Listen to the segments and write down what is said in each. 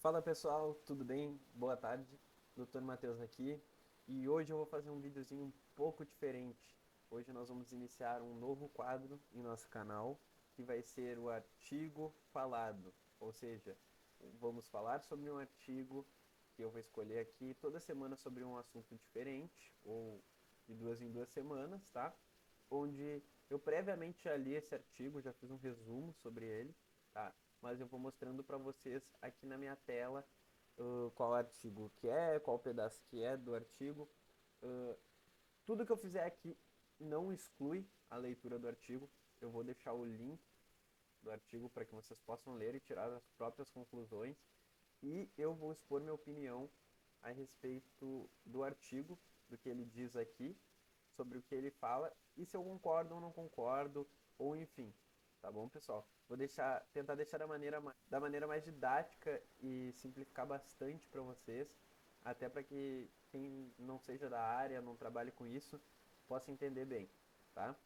Fala pessoal, tudo bem? Boa tarde, Dr. Matheus aqui e hoje eu vou fazer um videozinho um pouco diferente. Hoje nós vamos iniciar um novo quadro em nosso canal que vai ser o artigo falado, ou seja, vamos falar sobre um artigo que eu vou escolher aqui toda semana sobre um assunto diferente ou de duas em duas semanas, tá? Onde eu previamente já li esse artigo, já fiz um resumo sobre ele, tá? Mas eu vou mostrando para vocês aqui na minha tela qual artigo que é, qual pedaço que é do artigo. Uh, Tudo que eu fizer aqui não exclui a leitura do artigo. Eu vou deixar o link do artigo para que vocês possam ler e tirar as próprias conclusões. E eu vou expor minha opinião a respeito do artigo, do que ele diz aqui, sobre o que ele fala, e se eu concordo ou não concordo, ou enfim, tá bom, pessoal? Vou tentar deixar da maneira mais didática e simplificar bastante para vocês, até para que quem não seja da área, não trabalhe com isso, possa entender bem, tá?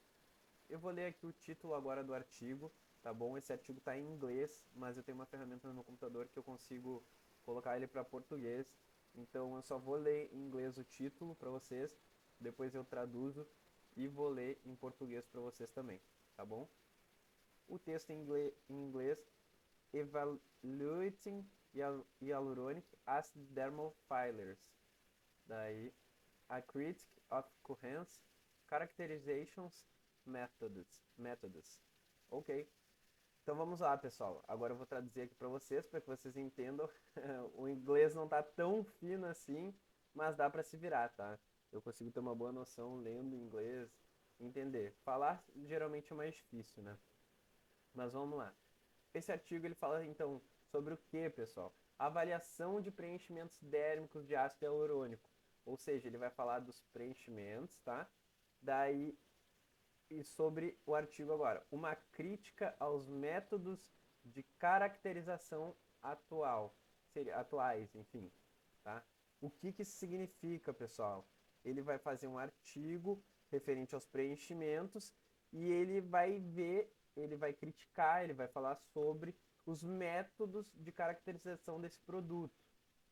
Eu vou ler aqui o título agora do artigo, tá bom? Esse artigo está em inglês, mas eu tenho uma ferramenta no meu computador que eu consigo colocar ele para português. Então eu só vou ler em inglês o título para vocês, depois eu traduzo e vou ler em português para vocês também, tá bom? O texto em inglês Evaluating Hyaluronic Acid Dermal Fillers. Daí, a Critic of Coherence Characterizations Methods. Ok. Então vamos lá, pessoal. Agora eu vou traduzir aqui para vocês entendam. O inglês não tá tão fino assim, mas dá para se virar, tá? Eu consigo ter uma boa noção lendo inglês, entender. Falar geralmente é mais difícil, né? Mas vamos lá. Esse artigo ele fala então sobre o que, pessoal? Avaliação de preenchimentos dérmicos de ácido hialurônico. Ou seja, ele vai falar dos preenchimentos, tá? Daí e sobre o artigo agora, uma crítica aos métodos de caracterização atuais, enfim, tá? O que que isso significa, pessoal? Ele vai fazer um artigo referente aos preenchimentos e ele vai criticar, ele vai falar sobre os métodos de caracterização desse produto,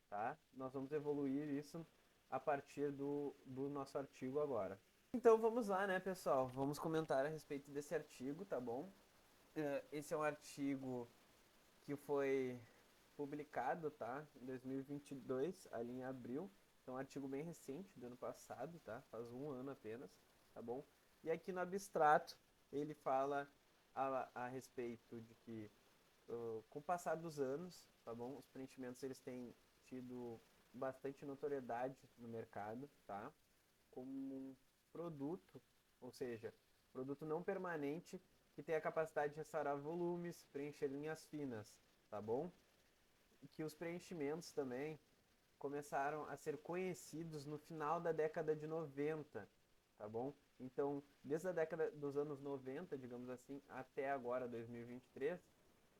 tá? Nós vamos evoluir isso a partir do nosso artigo agora. Então vamos lá, né, pessoal? Vamos comentar a respeito desse artigo, tá bom? Esse é um artigo que foi publicado, tá? Em 2022, ali em abril. Então é um artigo bem recente, do ano passado, tá? Faz um ano apenas, tá bom? E aqui no abstrato, ele fala a respeito de que, com o passar dos anos, tá bom? Os preenchimentos, eles têm tido bastante notoriedade no mercado, tá? Como um produto, ou seja, produto não permanente que tem a capacidade de restaurar volumes, preencher linhas finas, tá bom? E que os preenchimentos também começaram a ser conhecidos no final da década de 90, tá bom? Então, desde a década dos anos 90, digamos assim, até agora, 2023,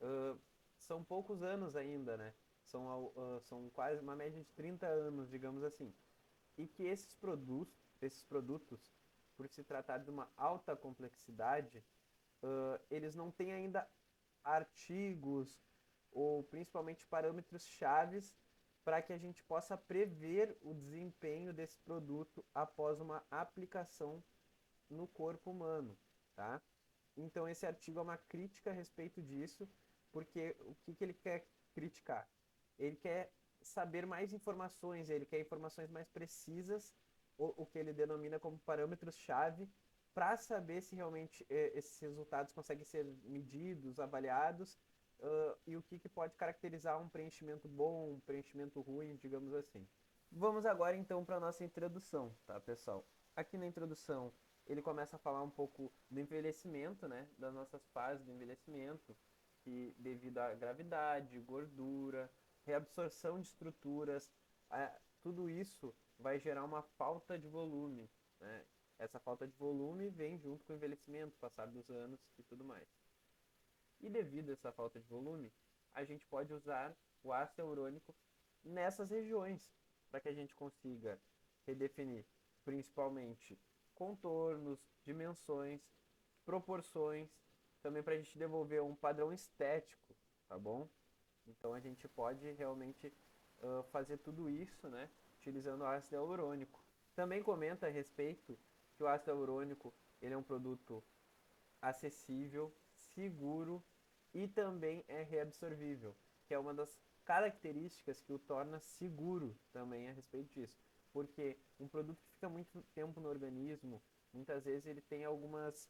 uh, são poucos anos ainda, né? São quase uma média de 30 anos, digamos assim. E que esses produtos, por se tratar de uma alta complexidade, eles não têm ainda artigos ou principalmente parâmetros chaves para que a gente possa prever o desempenho desse produto após uma aplicação no corpo humano, tá? Então esse artigo é uma crítica a respeito disso, porque o que, que ele quer criticar? Ele quer saber mais informações, ele quer informações mais precisas, o que ele denomina como parâmetros-chave, para saber se realmente esses resultados conseguem ser medidos, avaliados, e o que, que pode caracterizar um preenchimento bom, um preenchimento ruim, digamos assim. Vamos agora então para a nossa introdução, tá, pessoal? Aqui na introdução ele começa a falar um pouco do envelhecimento, né, das nossas fases do envelhecimento, que devido à gravidade, gordura, reabsorção de estruturas, tudo isso vai gerar uma falta de volume, né? Essa falta de volume vem junto com o envelhecimento, passar dos anos e tudo mais. E devido a essa falta de volume, a gente pode usar o ácido hialurônico nessas regiões, para que a gente consiga redefinir principalmente contornos, dimensões, proporções, também para a gente devolver um padrão estético, tá bom? Então a gente pode realmente fazer tudo isso, né, utilizando o ácido hialurônico. Também comenta a respeito que o ácido hialurônico ele é um produto acessível, seguro e também é reabsorvível, que é uma das características que o torna seguro também a respeito disso. Porque um produto que fica muito tempo no organismo, muitas vezes ele tem algumas,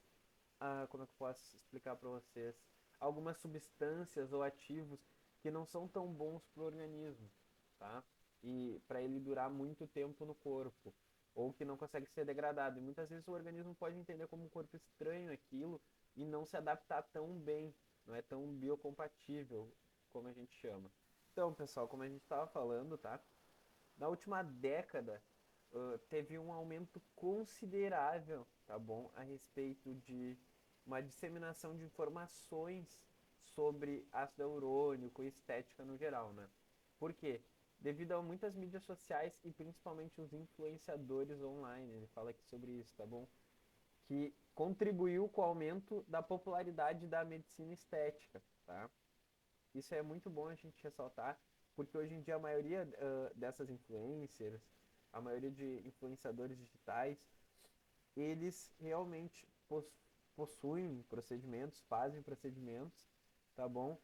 como é que eu posso explicar para vocês? Algumas substâncias ou ativos que não são tão bons para o organismo, tá? E para ele durar muito tempo no corpo, ou que não consegue ser degradado. E muitas vezes o organismo pode entender como um corpo estranho aquilo e não se adaptar tão bem, não é tão biocompatível como a gente chama. Então, pessoal, como a gente estava falando, tá? Na última década, teve um aumento considerável, tá bom, a respeito de uma disseminação de informações sobre ácido hialurônico e estética no geral, né? Por quê? Devido a muitas mídias sociais e principalmente os influenciadores online, ele fala aqui sobre isso, tá bom? Que contribuiu com o aumento da popularidade da medicina estética, tá? Isso é muito bom a gente ressaltar, porque hoje em dia a maioria dessas influencers, a maioria de influenciadores digitais, eles realmente possuem procedimentos, fazem procedimentos, tá bom?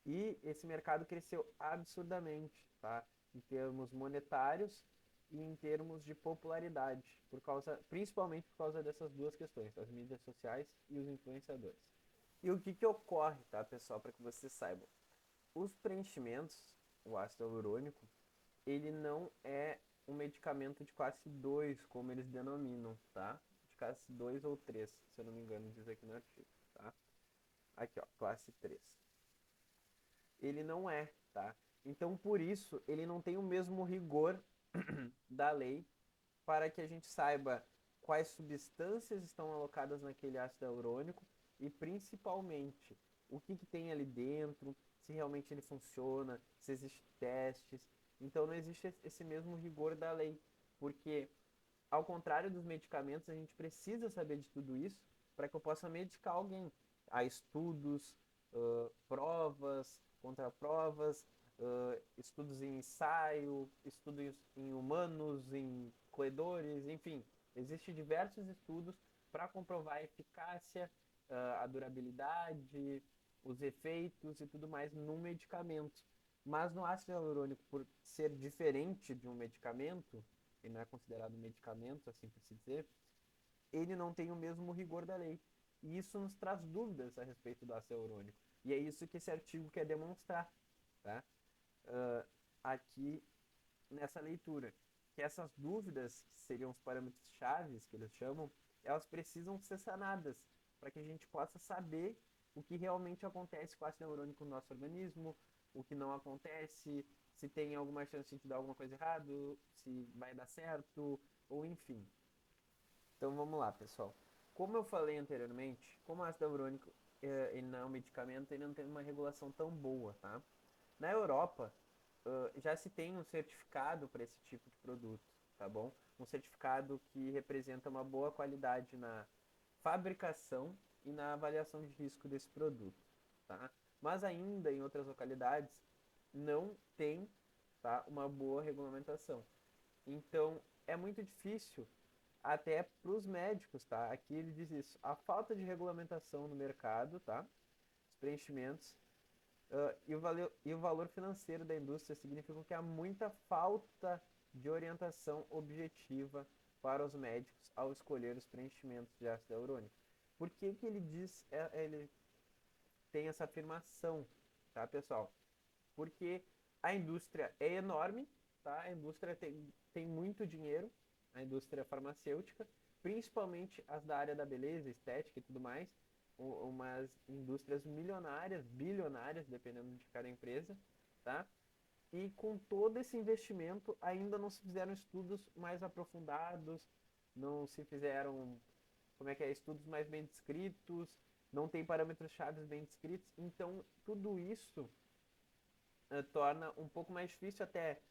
E esse mercado cresceu absurdamente, tá? Em termos monetários e em termos de popularidade, principalmente por causa dessas duas questões, as mídias sociais e os influenciadores. E o que que ocorre, tá, pessoal, para que vocês saibam? Os preenchimentos, o ácido hialurônico, ele não é um medicamento de classe 2, como eles denominam, tá? De classe 2 ou 3, se eu não me engano, diz aqui no artigo, tá? Aqui, ó, classe 3. Ele não é, tá? Então, por isso, ele não tem o mesmo rigor da lei para que a gente saiba quais substâncias estão alocadas naquele ácido hialurônico e principalmente o que, que tem ali dentro, se realmente ele funciona, se existem testes. Então não existe esse mesmo rigor da lei, porque ao contrário dos medicamentos, a gente precisa saber de tudo isso para que eu possa medicar alguém. Há estudos, provas, contraprovas, estudos em ensaio, estudos em humanos, em roedores, enfim. Existem diversos estudos para comprovar a eficácia, a durabilidade, os efeitos e tudo mais no medicamento. Mas no ácido hialurônico, por ser diferente de um medicamento, ele não é considerado medicamento, assim por se dizer, ele não tem o mesmo rigor da lei. E isso nos traz dúvidas a respeito do ácido hialurônico. E é isso que esse artigo quer demonstrar, tá? Aqui nessa leitura. Que essas dúvidas, que seriam os parâmetros chaves que eles chamam, elas precisam ser sanadas para que a gente possa saber o que realmente acontece com o ácido hialurônico no nosso organismo, o que não acontece, se tem alguma chance de dar alguma coisa errada, se vai dar certo, ou enfim. Então vamos lá, pessoal. Como eu falei anteriormente, como o ácido hialurônico ele não é um medicamento, ele não tem uma regulação tão boa, tá? Na Europa, já se tem um certificado para esse tipo de produto, tá bom? Um certificado que representa uma boa qualidade na fabricação e na avaliação de risco desse produto, tá? Mas ainda em outras localidades não tem, tá, uma boa regulamentação. Então é muito difícil até para os médicos, tá? Aqui ele diz isso, a falta de regulamentação no mercado, tá? Os preenchimentos e o valor financeiro da indústria significam que há muita falta de orientação objetiva para os médicos ao escolher os preenchimentos de ácido hialurônico. Por que que ele diz, ele tem essa afirmação, tá, pessoal? Porque a indústria é enorme, tá? A indústria tem muito dinheiro, a indústria farmacêutica, principalmente as da área da beleza, estética e tudo mais, umas indústrias milionárias, bilionárias, dependendo de cada empresa, tá? E com todo esse investimento ainda não se fizeram estudos mais aprofundados, não se fizeram, como é que é, estudos mais bem descritos, não tem parâmetros chaves bem descritos, então tudo isso torna um pouco mais difícil até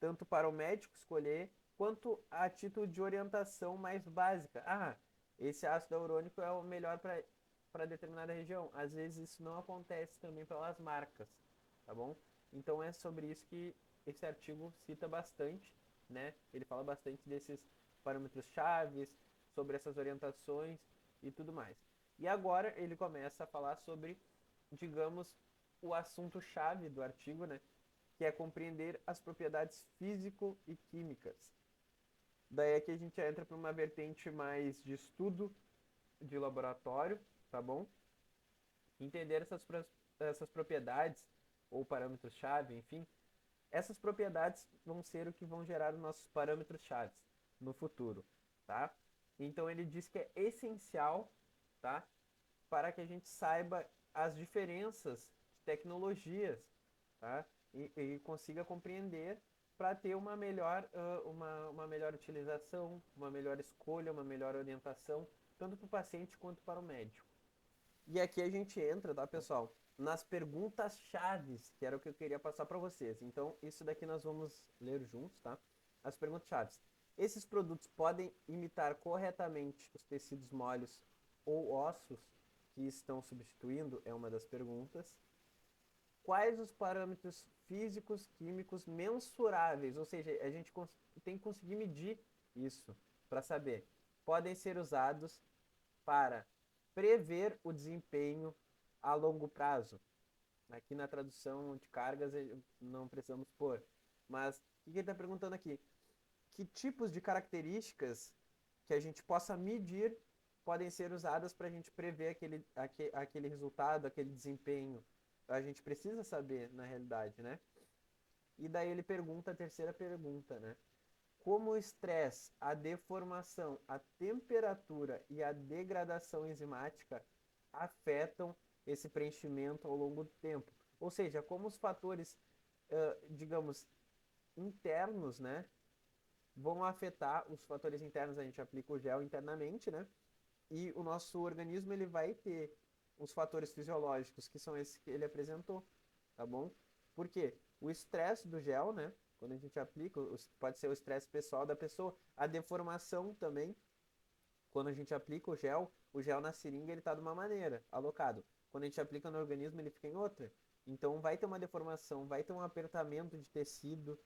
tanto para o médico escolher quanto a título de orientação mais básica. Ah, esse ácido hialurônico é o melhor para determinada região. Às vezes isso não acontece também pelas marcas, tá bom? Então é sobre isso que esse artigo cita bastante, né? Ele fala bastante desses parâmetros chaves, sobre essas orientações e tudo mais. E agora ele começa a falar sobre, digamos, o assunto chave do artigo, né? Que é compreender as propriedades físico e químicas. Daí aqui a gente entra para uma vertente mais de estudo de laboratório, tá bom? Entender essas propriedades ou parâmetros-chave, enfim, essas propriedades vão ser o que vão gerar os nossos parâmetros-chave no futuro, tá? Então ele diz que é essencial, tá, para que a gente saiba as diferenças de tecnologias, tá? E consiga compreender para ter uma melhor utilização, uma melhor escolha, uma melhor orientação, tanto para o paciente quanto para o médico. E aqui a gente entra, tá, pessoal, nas perguntas chaves, que era o que eu queria passar para vocês. Então, isso daqui nós vamos ler juntos, tá? As perguntas chaves. Esses produtos podem imitar corretamente os tecidos moles ou ossos que estão substituindo? É uma das perguntas. Quais os parâmetros físicos, químicos mensuráveis? Ou seja, a gente tem que conseguir medir isso para saber. Podem ser usados para prever o desempenho a longo prazo. Aqui na tradução de cargas não precisamos pôr. Mas o que ele está perguntando aqui? Que tipos de características que a gente possa medir podem ser usadas para a gente prever aquele resultado, aquele desempenho? A gente precisa saber, na realidade, né? E daí ele pergunta a terceira pergunta, né? Como o estresse, a deformação, a temperatura e a degradação enzimática afetam esse preenchimento ao longo do tempo. Ou seja, como os fatores, digamos, internos, né, vão afetar os fatores internos, a gente aplica o gel internamente, né, e o nosso organismo ele vai ter os fatores fisiológicos, que são esses que ele apresentou, tá bom? Por quê? O estresse do gel, né, quando a gente aplica, pode ser o estresse pessoal da pessoa, a deformação também, quando a gente aplica o gel na seringa ele está de uma maneira, alocado. Quando a gente aplica no organismo ele fica em outra. Então vai ter uma deformação, vai ter um apertamento de tecido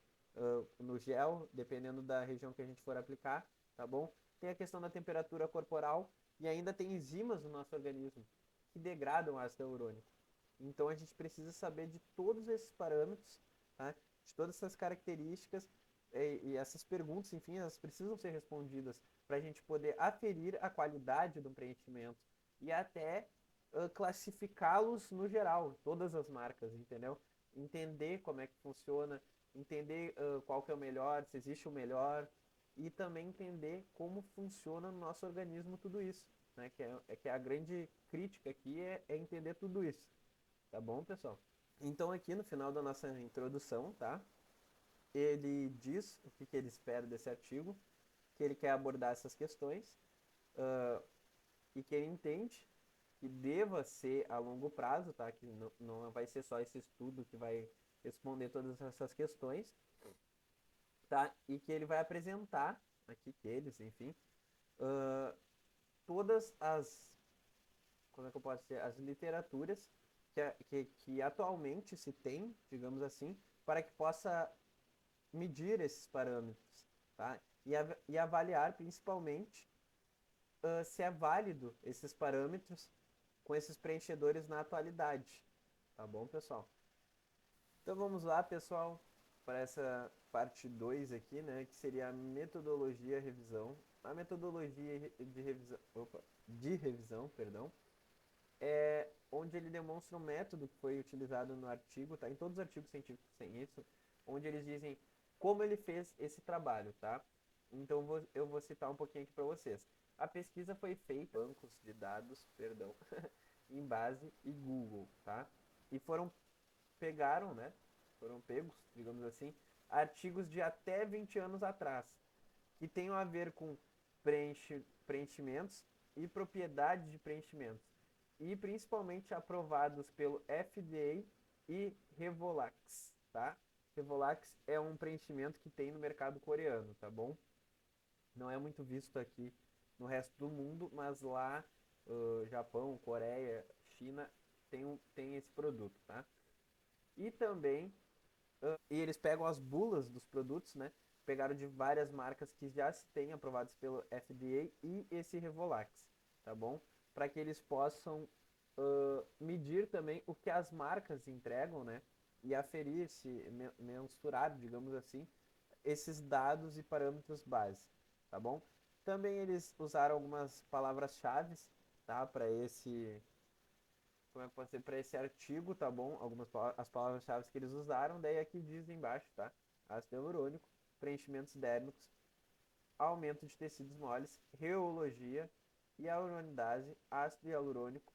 no gel, dependendo da região que a gente for aplicar, tá bom? Tem a questão da temperatura corporal e ainda tem enzimas no nosso organismo que degradam o ácido hialurônico. Então a gente precisa saber de todos esses parâmetros, tá? De todas essas características e essas perguntas, enfim, elas precisam ser respondidas para a gente poder aferir a qualidade do preenchimento e até classificá-los no geral, todas as marcas, entendeu? Entender como é que funciona, entender qual que é o melhor, se existe o melhor e também entender como funciona no nosso organismo tudo isso, né? Que a grande crítica aqui é entender tudo isso. Tá bom, pessoal? Então, aqui no final da nossa introdução, tá? Ele diz o que ele espera desse artigo, que ele quer abordar essas questões e que ele entende que deva ser a longo prazo, tá? Que não vai ser só esse estudo que vai responder todas essas questões, tá? E que ele vai apresentar aqui eles, enfim, todas as, como é que eu posso dizer, as literaturas que atualmente se tem, digamos assim, para que possa medir esses parâmetros, tá? E avaliar principalmente se é válido esses parâmetros com esses preenchedores na atualidade, tá bom, pessoal? Então vamos lá, pessoal, para essa parte 2 aqui, né, que seria a metodologia revisão. A metodologia de revisão, perdão, é onde ele demonstra o método que foi utilizado no artigo, tá? Em todos os artigos científicos tem isso, onde eles dizem como ele fez esse trabalho, tá? Então eu vou citar um pouquinho aqui para vocês. A pesquisa foi feita em bancos de dados, perdão, em base e Google, tá? E pegaram, né? Foram pegos, digamos assim, artigos de até 20 anos atrás, que tenham a ver com preenchimentos e propriedades de preenchimentos e principalmente aprovados pelo FDA e Revolax, tá? Revolax é um preenchimento que tem no mercado coreano, tá bom? Não é muito visto aqui no resto do mundo, mas lá, Japão, Coreia, China, tem esse produto, tá? E também E eles pegam as bulas dos produtos, né? Pegaram de várias marcas que já se têm aprovadas pelo FDA e esse Revolax, tá bom? Para que eles possam medir também o que as marcas entregam, né? E aferir, se mensurar, digamos assim, esses dados e parâmetros base, tá bom? Também eles usaram algumas palavras-chave, tá? Para esse como é que pode ser para esse artigo, tá bom? As palavras-chave que eles usaram, daí aqui diz embaixo, tá? Ácido hialurônico, preenchimentos dérmicos, aumento de tecidos moles, reologia, hialuronidase, ácido hialurônico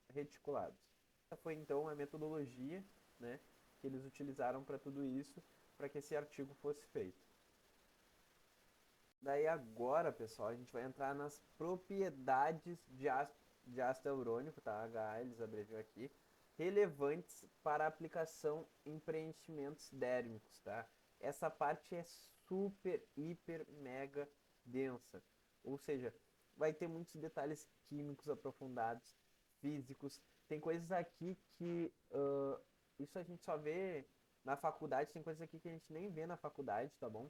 reticulados. Essa foi então a metodologia, né, que eles utilizaram para tudo isso, para que esse artigo fosse feito. Daí agora, pessoal, a gente vai entrar nas propriedades de ácido hialurônico, tá? HA, eles abreviam aqui, relevantes para aplicação em preenchimentos dérmicos, tá? Essa parte é super, hiper, mega densa. Ou seja, vai ter muitos detalhes químicos aprofundados, físicos. Tem coisas aqui que isso a gente só vê na faculdade, tem coisas aqui que a gente nem vê na faculdade, tá bom?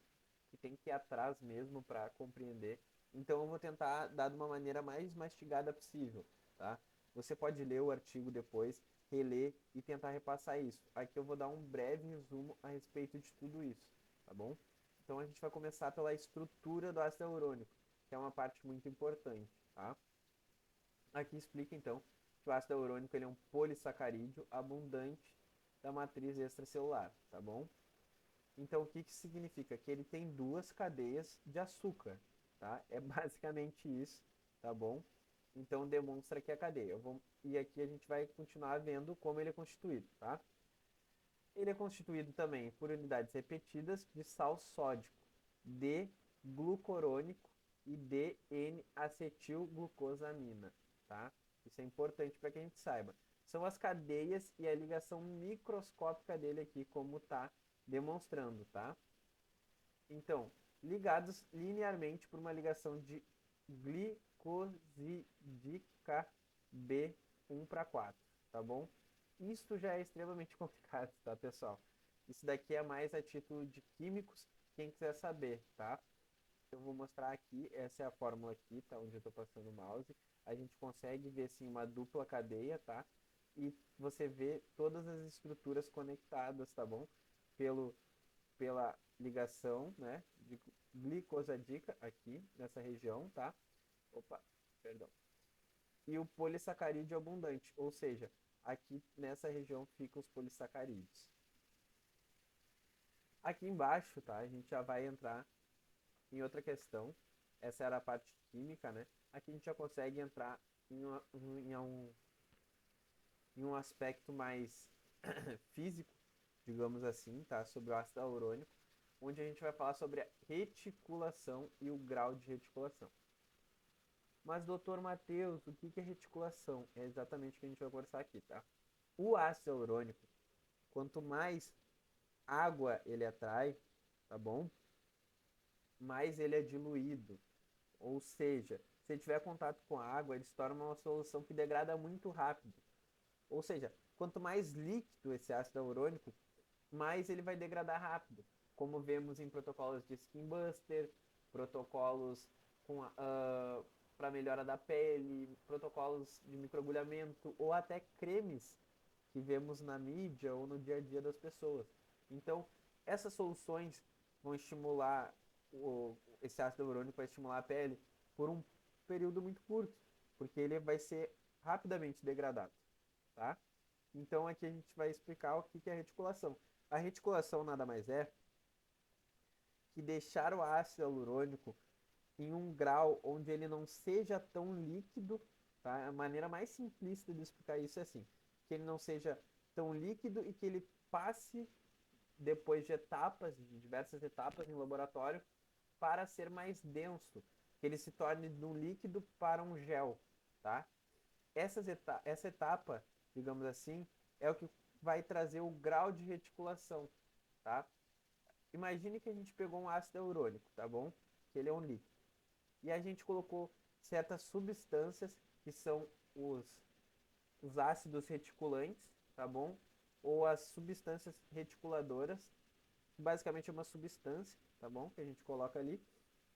Que tem que ir atrás mesmo para compreender. Então eu vou tentar dar de uma maneira mais mastigada possível, tá? Você pode ler o artigo depois, reler e tentar repassar isso. Aqui eu vou dar um breve resumo a respeito de tudo isso, tá bom? Então a gente vai começar pela estrutura do ácido hialurônico, que é uma parte muito importante, tá? Aqui explica então que o ácido hialurônico ele é um polissacarídeo abundante da matriz extracelular, tá bom? Então, o que que significa? Que ele tem duas cadeias de açúcar, tá? É basicamente isso, tá bom? Então, demonstra aqui a cadeia. E aqui a gente vai continuar vendo como ele é constituído, tá? Ele é constituído também por unidades repetidas de sal sódico, D-glucorônico e D-N-acetilglucosamina, tá? Isso é importante para que a gente saiba. São as cadeias e a ligação microscópica dele aqui, como está demonstrando, tá? Então, ligados linearmente por uma ligação de glicosídica B1 para 4, tá bom? Isso já é extremamente complicado, tá, pessoal? Isso daqui é mais a título de químicos, quem quiser saber, tá? Eu vou mostrar aqui, essa é a fórmula aqui, tá? Onde eu estou passando o mouse. A gente consegue ver, sim, uma dupla cadeia, tá? E você vê todas as estruturas conectadas, tá bom? Pelo pela ligação, né, de glicosadica aqui nessa região, tá? Opa, perdão. E o polissacarídeo abundante, ou seja, aqui nessa região ficam os polissacarídeos. Aqui embaixo, tá? A gente já vai entrar em outra questão. Essa era a parte química, né? Aqui a gente já consegue entrar em um aspecto mais físico, digamos assim, tá? Sobre o ácido hialurônico, onde a gente vai falar sobre a reticulação e o grau de reticulação. Mas, doutor Matheus, o que é reticulação? É exatamente o que a gente vai conversar aqui, tá? O ácido hialurônico, quanto mais água ele atrai, tá bom? Mais ele é diluído. Ou seja, se ele tiver contato com a água, ele se torna uma solução que degrada muito rápido. Ou seja, quanto mais líquido esse ácido hialurônico, mais ele vai degradar rápido, como vemos em protocolos de skin buster, protocolos para melhora da pele, protocolos de microagulhamento ou até cremes que vemos na mídia ou no dia a dia das pessoas. Então, essas soluções vão estimular esse ácido hialurônico vai estimular a pele por um período muito curto, porque ele vai ser rapidamente degradado, tá? Então aqui a gente vai explicar o que é a reticulação. A reticulação nada mais é que deixar o ácido hialurônico em um grau onde ele não seja tão líquido, tá? A maneira mais simplista de explicar isso é assim, que ele não seja tão líquido e que ele passe depois de etapas, de diversas etapas em laboratório, para ser mais denso, que ele se torne de um líquido para um gel, tá? Essa etapa, digamos assim, é o que vai trazer o grau de reticulação, tá? Imagine que a gente pegou um ácido hialurônico, tá bom? Que ele é um líquido. E a gente colocou certas substâncias que são os ácidos reticulantes, tá bom? ou as substâncias reticuladoras, que basicamente é uma substância, tá bom? Que a gente coloca ali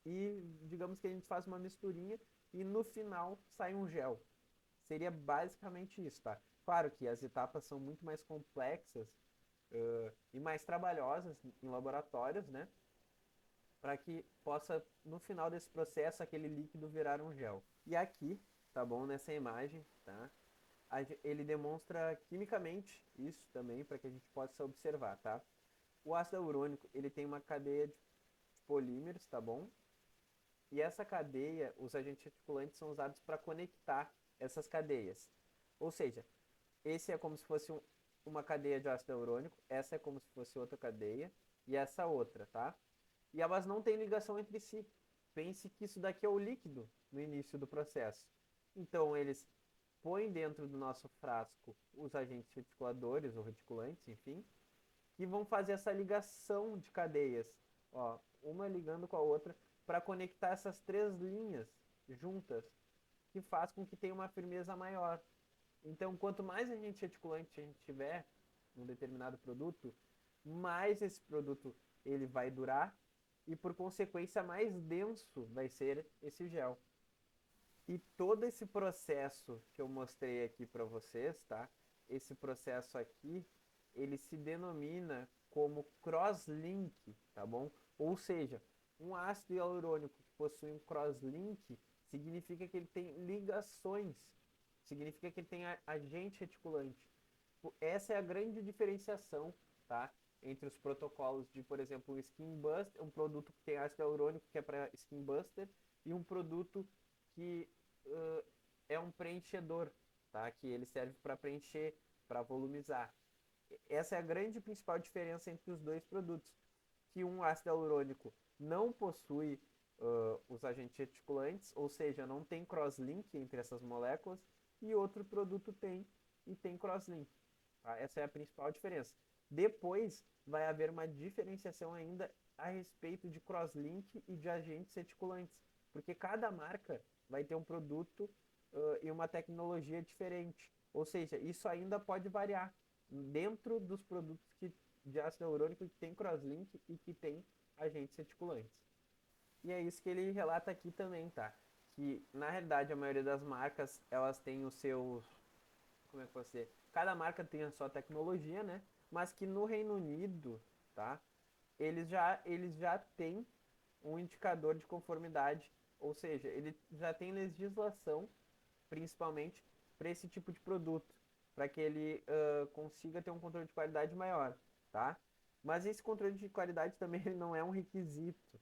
e digamos que a gente faz uma misturinha e no final sai um gel. Seria basicamente isso, tá? Claro que as etapas são muito mais complexas e mais trabalhosas em laboratórios, né? Para que possa, no final desse processo, aquele líquido virar um gel. E aqui, tá bom? Nessa imagem, tá? Ele demonstra quimicamente isso também, para que a gente possa observar, tá? O ácido hialurônico, ele tem uma cadeia de polímeros, tá bom? E essa cadeia, os agentes reticulantes são usados para conectar essas cadeias. Ou seja, esse é como se fosse uma cadeia de ácido hialurônico, essa é como se fosse outra cadeia, e essa outra, tá? E elas não têm ligação entre si. Pense que isso daqui é o líquido no início do processo. Então, eles põem dentro do nosso frasco os agentes reticuladores ou reticulantes, enfim, que vão fazer essa ligação de cadeias, ó, uma ligando com a outra, para conectar essas três linhas juntas, que faz com que tenha uma firmeza maior. Então, quanto mais agente reticulante a gente tiver num determinado produto, mais esse produto ele vai durar e, por consequência, mais denso vai ser esse gel. E todo esse processo que eu mostrei aqui para vocês, tá? Esse processo aqui, ele se denomina como crosslink, tá bom? Ou seja, um ácido hialurônico que possui um crosslink significa que ele tem ligações, significa que ele tem agente reticulante. Essa é a grande diferenciação, tá? Entre os protocolos de, por exemplo, o Skin Buster, um produto que tem ácido hialurônico que é para Skin Buster, e um produto que é um preenchedor, tá? Que ele serve para preencher, para volumizar. Essa é a grande principal diferença entre os dois produtos, que um ácido hialurônico não possui os agentes reticulantes, ou seja, não tem crosslink entre essas moléculas, e outro produto tem e tem crosslink. Tá? Essa é a principal diferença. Depois vai haver uma diferenciação ainda a respeito de crosslink e de agentes reticulantes, porque cada marca vai ter um produto e uma tecnologia diferente. Ou seja, isso ainda pode variar dentro dos produtos de ácido hialurônico que tem crosslink e que tem agentes reticulantes. E é isso que ele relata aqui também, tá? Que na realidade a maioria das marcas elas têm os seus, como é que você, cada marca tem a sua tecnologia, né? Mas que no Reino Unido, tá? Eles já têm um indicador de conformidade, ou seja, ele já tem legislação, principalmente para esse tipo de produto, para que ele consiga ter um controle de qualidade maior, tá? Mas esse controle de qualidade também não é um requisito,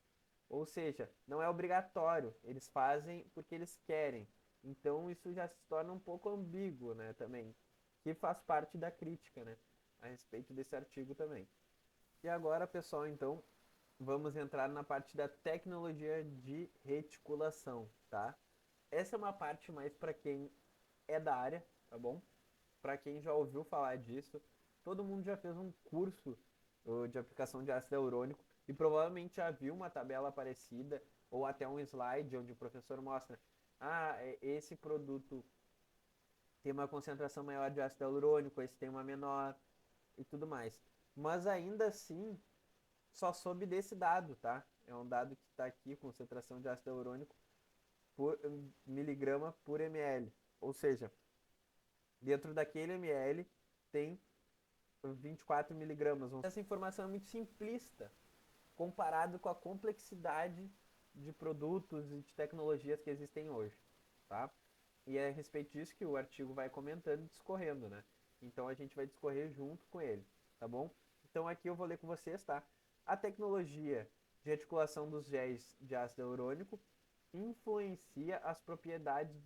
ou seja, não é obrigatório. Eles fazem porque eles querem. Então isso já se torna um pouco ambíguo, né, também, que faz parte da crítica, né, a respeito desse artigo também. E agora, pessoal, então, vamos entrar na parte da tecnologia de reticulação, tá? Essa é uma parte mais para quem é da área, tá bom? Para quem já ouviu falar disso, todo mundo já fez um curso de aplicação de ácido hialurônico e provavelmente já viu uma tabela parecida ou até um slide onde o professor mostra: ah, esse produto tem uma concentração maior de ácido hialurônico, esse tem uma menor e tudo mais. Mas ainda assim, só soube desse dado, tá? É um dado que está aqui, concentração de ácido hialurônico por miligrama por ml. Ou seja, dentro daquele ml tem 24 miligramas. Essa informação é muito simplista comparado com a complexidade de produtos e de tecnologias que existem hoje, tá? E é a respeito disso que o artigo vai comentando e discorrendo, né? Então a gente vai discorrer junto com ele, tá bom? Então aqui eu vou ler com vocês, tá? A tecnologia de reticulação dos géis de ácido hialurônico influencia as propriedades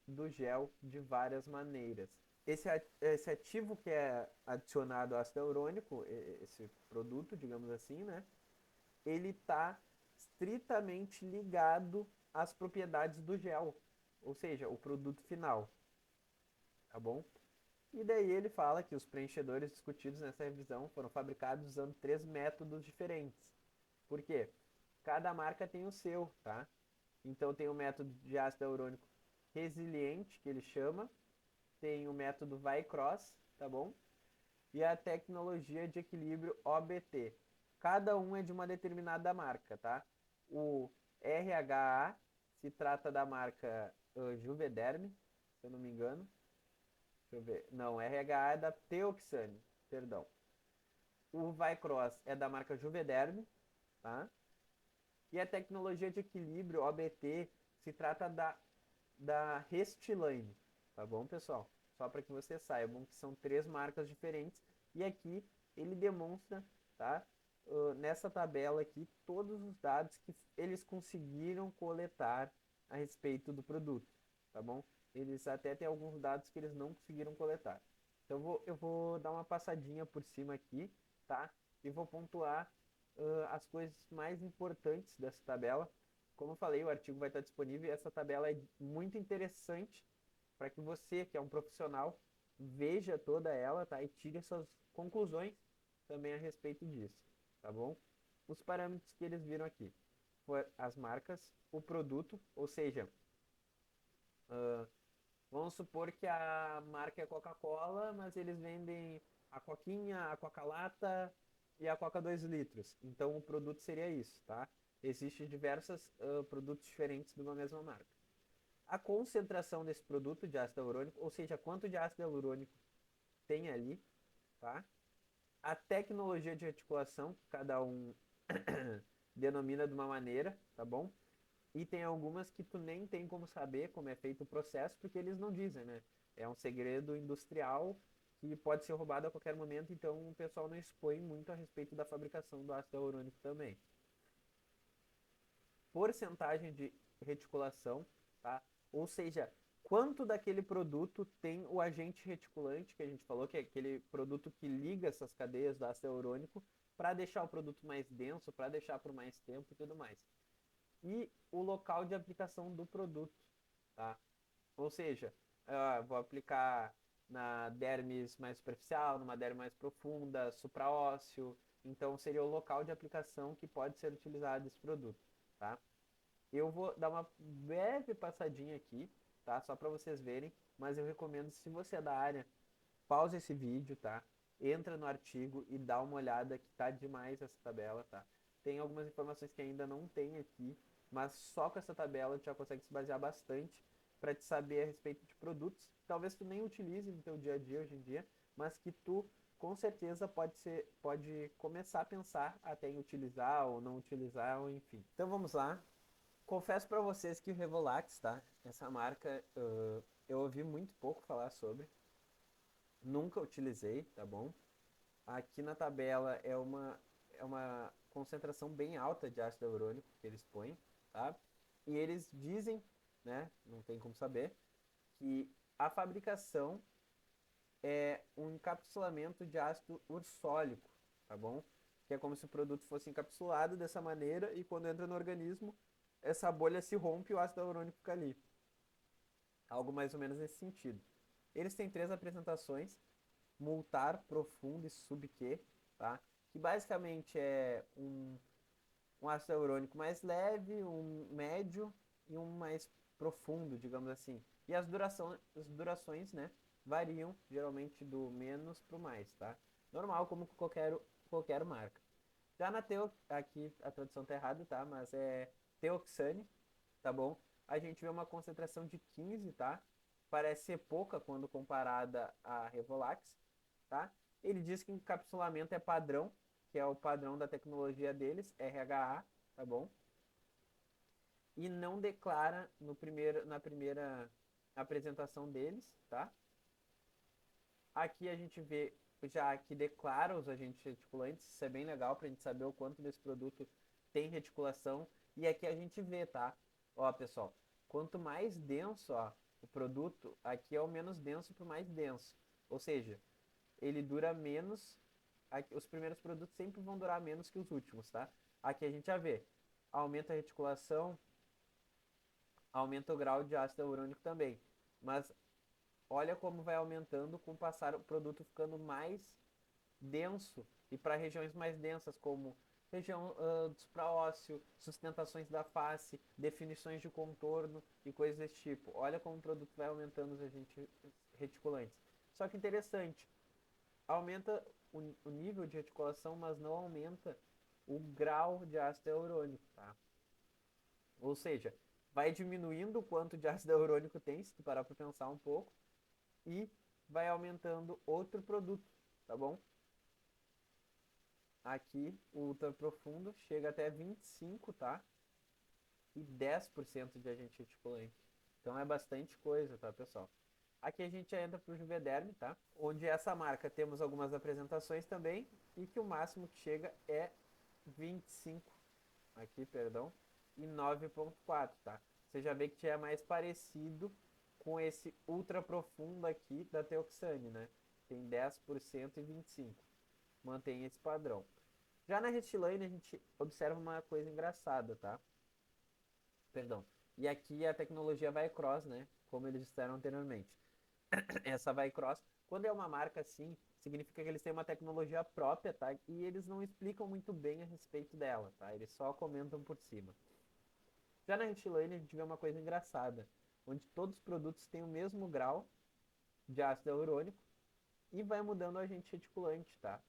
do gel de várias maneiras. Esse ativo que é adicionado ao ácido hialurônico, esse produto, digamos assim, né? Ele está estritamente ligado às propriedades do gel, ou seja, o produto final, tá bom? E daí ele fala que os preenchedores discutidos nessa revisão foram fabricados usando 3 métodos diferentes. Por quê? Cada marca tem o seu, tá? Então tem o método de ácido hialurônico resiliente, que ele chama, tem o método Vycross, tá bom? e a tecnologia de equilíbrio OBT. Cada um é de uma determinada marca, tá? O RHA se trata da marca Juvederm, se eu não me engano. Deixa eu ver. Não, RHA é da Teoxane, perdão. O Vycross é da marca Juvederm, tá? E a tecnologia de equilíbrio OBT se trata da Restylane, tá bom, pessoal? Só para que vocês saibam que são 3 marcas diferentes e aqui ele demonstra, tá? Nessa tabela aqui todos os dados que eles conseguiram coletar a respeito do produto, tá bom? Eles até têm alguns dados que eles não conseguiram coletar. Então eu vou dar uma passadinha por cima aqui, tá? E vou pontuar as coisas mais importantes dessa tabela. Como eu falei, o artigo vai estar disponível e essa tabela é muito interessante para que você, que é um profissional, veja toda ela, tá? E tire suas conclusões também a respeito disso, tá bom? Os parâmetros que eles viram aqui foram as marcas, o produto, ou seja, vamos supor que a marca é Coca-Cola, mas eles vendem a Coquinha, a Coca-Lata e a Coca 2 litros. Então o produto seria isso, tá? Existem diversos produtos diferentes de uma mesma marca. A concentração desse produto de ácido hialurônico, ou seja, quanto de ácido hialurônico tem ali, tá? A tecnologia de reticulação, que cada um denomina de uma maneira, tá bom? E tem algumas que tu nem tem como saber como é feito o processo, porque eles não dizem, né? É um segredo industrial que pode ser roubado a qualquer momento, então o pessoal não expõe muito a respeito da fabricação do ácido hialurônico também. Porcentagem de reticulação, tá? Ou seja, quanto daquele produto tem o agente reticulante, que a gente falou, que é aquele produto que liga essas cadeias do ácido hialurônico para deixar o produto mais denso, para deixar por mais tempo e tudo mais. E o local de aplicação do produto, tá? Ou seja, vou aplicar na dermis mais superficial, numa dermis mais profunda, supraósseo. Então seria o local de aplicação que pode ser utilizado esse produto, tá? Eu vou dar uma breve passadinha aqui, tá? Só para vocês verem, mas eu recomendo, se você é da área, pausa esse vídeo, tá? Entra no artigo e dá uma olhada que tá demais essa tabela, tá? Tem algumas informações que ainda não tem aqui, mas só com essa tabela tu já consegue se basear bastante para te saber a respeito de produtos que talvez tu nem utilize no teu dia a dia hoje em dia, mas que tu com certeza pode começar a pensar até em utilizar ou não utilizar, ou enfim. Então vamos lá. Confesso para vocês que o Revolax, tá? Essa marca eu ouvi muito pouco falar sobre, nunca utilizei, tá bom? Aqui na tabela é uma concentração bem alta de ácido hialurônico que eles põem, tá? E eles dizem, né, não tem como saber, que a fabricação é um encapsulamento de ácido ursólico, tá bom? Que é como se o produto fosse encapsulado dessa maneira e quando entra no organismo, essa bolha se rompe e o ácido hialurônico fica ali. Algo mais ou menos nesse sentido. Eles têm 3 apresentações: multar, profundo e subQ, tá? Que basicamente é um ácido hialurônico mais leve, um médio e um mais profundo, digamos assim. E as durações, né, variam geralmente do menos para o mais, tá? Normal, como qualquer marca. Já na aqui a tradução tá errada, tá? Mas é Teoxane, tá bom? A gente vê uma concentração de 15, tá? Parece ser pouca quando comparada a Revolax, tá? Ele diz que encapsulamento é padrão, que é o padrão da tecnologia deles, RHA, tá bom? E não declara na primeira apresentação deles, tá? Aqui a gente vê já que declara os agentes reticulantes, isso é bem legal para a gente saber o quanto desse produto tem reticulação. E aqui a gente vê, tá? Ó, pessoal, quanto mais denso, ó, o produto, aqui é o menos denso para o mais denso. Ou seja, ele dura menos, os primeiros produtos sempre vão durar menos que os últimos, tá? Aqui a gente já vê, aumenta a reticulação, aumenta o grau de ácido hialurônico também. Mas olha como vai aumentando com o passar o produto ficando mais denso e para regiões mais densas, como região do supraósseo, sustentações da face, definições de contorno e coisas desse tipo. Olha como o produto vai aumentando os agentes reticulantes. Só que interessante, aumenta o nível de reticulação, mas não aumenta o grau de ácido hialurônico, tá? Ou seja, vai diminuindo o quanto de ácido hialurônico tem, se tu parar para pensar um pouco, e vai aumentando outro produto, tá bom? Aqui, o ultra profundo chega até 25, tá? E 10% de agente reticulante. Então é bastante coisa, tá, pessoal? Aqui a gente já entra para o Juvederm, tá? Onde essa marca temos algumas apresentações também e que o máximo que chega é 25, aqui, perdão, e 9,4, tá? Você já vê que já é mais parecido com esse ultra profundo aqui da Teoxane, né? Tem 10% e 25. Mantém esse padrão. Já na Restylane a gente observa uma coisa engraçada, tá? Perdão. E aqui a tecnologia vai cross, né? Como eles disseram anteriormente. Essa vai cross, quando é uma marca assim, significa que eles têm uma tecnologia própria, tá? E eles não explicam muito bem a respeito dela, tá? Eles só comentam por cima. Já na Restylane a gente vê uma coisa engraçada, onde todos os produtos têm o mesmo grau de ácido hialurônico e vai mudando o agente reticulante, tá?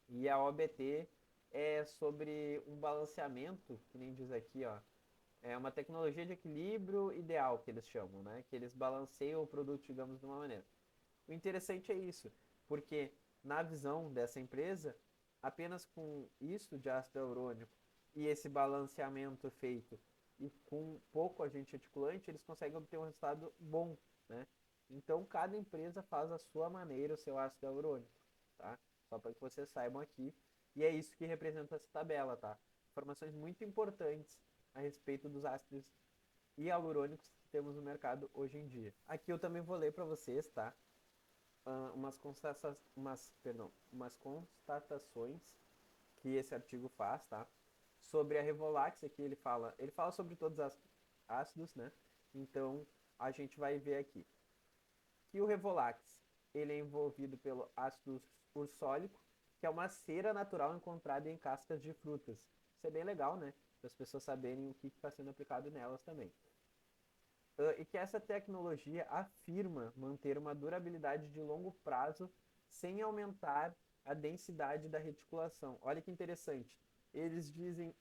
E a OBT é sobre um balanceamento, que nem diz aqui, ó. É uma tecnologia de equilíbrio ideal que eles chamam, né? Que eles balanceiam o produto, digamos, de uma maneira. O interessante é isso, porque na visão dessa empresa, apenas com isso de ácido hialurônico e esse balanceamento feito e com pouco agente reticulante, eles conseguem obter um resultado bom, né? Então, cada empresa faz a sua maneira o seu ácido hialurônico, tá? Só para que vocês saibam aqui. E é isso que representa essa tabela, tá? Informações muito importantes a respeito dos ácidos hialurônicos que temos no mercado hoje em dia. Aqui eu também vou ler para vocês, tá? Umas constatações que esse artigo faz, tá? Sobre a Revolax, aqui ele fala sobre todos os ácidos, né? Então a gente vai ver aqui que o Revolax ele é envolvido pelo ácido ursólico, que é uma cera natural encontrada em cascas de frutas. Isso é bem legal, né? Para as pessoas saberem o que está sendo aplicado nelas também. E que essa tecnologia afirma manter uma durabilidade de longo prazo sem aumentar a densidade da reticulação. Olha que interessante. Eles dizem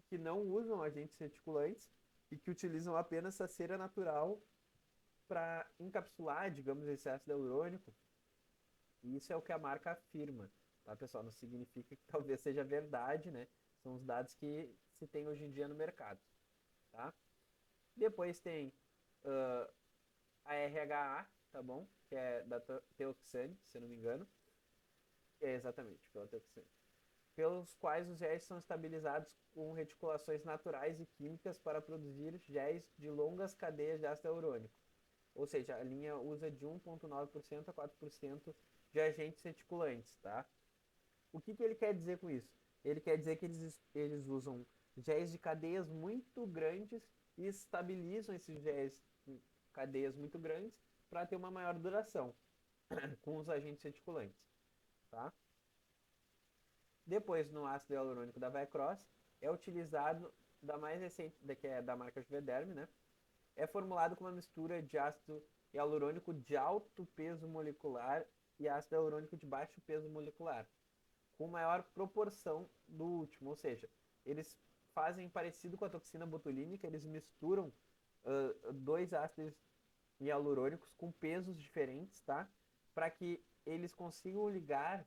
que não usam agentes reticulantes e que utilizam apenas essa cera natural para encapsular, digamos, esse ácido hialurônico. E isso é o que a marca afirma, tá, pessoal? Não significa que talvez seja verdade, né? São os dados que se tem hoje em dia no mercado, tá? Depois tem uh, a RHA, tá bom? Que é da Teoxane, se eu não me engano. É exatamente, pela Teoxane. Pelos quais os géis são estabilizados com reticulações naturais e químicas para produzir géis de longas cadeias de ácido hialurônico. Ou seja, a linha usa de 1,9% a 4% de agentes reticulantes, tá? O que, que ele quer dizer com isso? Ele quer dizer que eles usam géis de cadeias muito grandes e estabilizam esses géis em cadeias muito grandes para ter uma maior duração com os agentes reticulantes, tá? Depois, no ácido hialurônico da Vycross, é utilizado da mais recente, que é da marca Juvederm, né? É formulado com uma mistura de ácido hialurônico de alto peso molecular e ácido hialurônico de baixo peso molecular, com maior proporção do último, ou seja, eles fazem parecido com a toxina botulínica, eles misturam dois ácidos hialurônicos com pesos diferentes, tá? Para que eles consigam ligar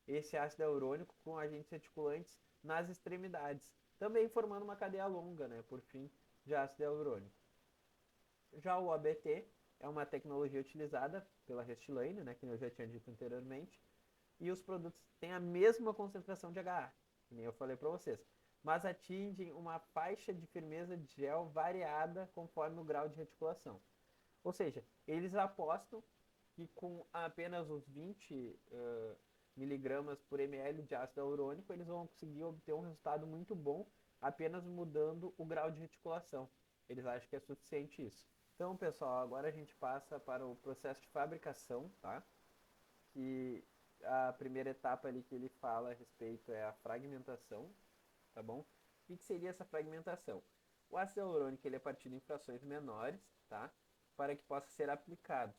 esse ácido hialurônico com agentes reticulantes nas extremidades, também formando uma cadeia longa, né, por fim, de ácido hialurônico. Já o ABT é uma tecnologia utilizada pela Restylane, né, que eu já tinha dito anteriormente, e os produtos têm a mesma concentração de HA, que nem eu falei para vocês, mas atingem uma faixa de firmeza de gel variada conforme o grau de reticulação. Ou seja, eles apostam que com apenas os 20 miligramas por ml de ácido hialurônico, eles vão conseguir obter um resultado muito bom apenas mudando o grau de reticulação. Eles acham que é suficiente isso. Então, pessoal, agora a gente passa para o processo de fabricação, tá? Que a primeira etapa ali que ele fala a respeito é a fragmentação, tá bom? O que seria essa fragmentação? O ácido hialurônico ele é partido em frações menores, tá? Para que possa ser aplicado.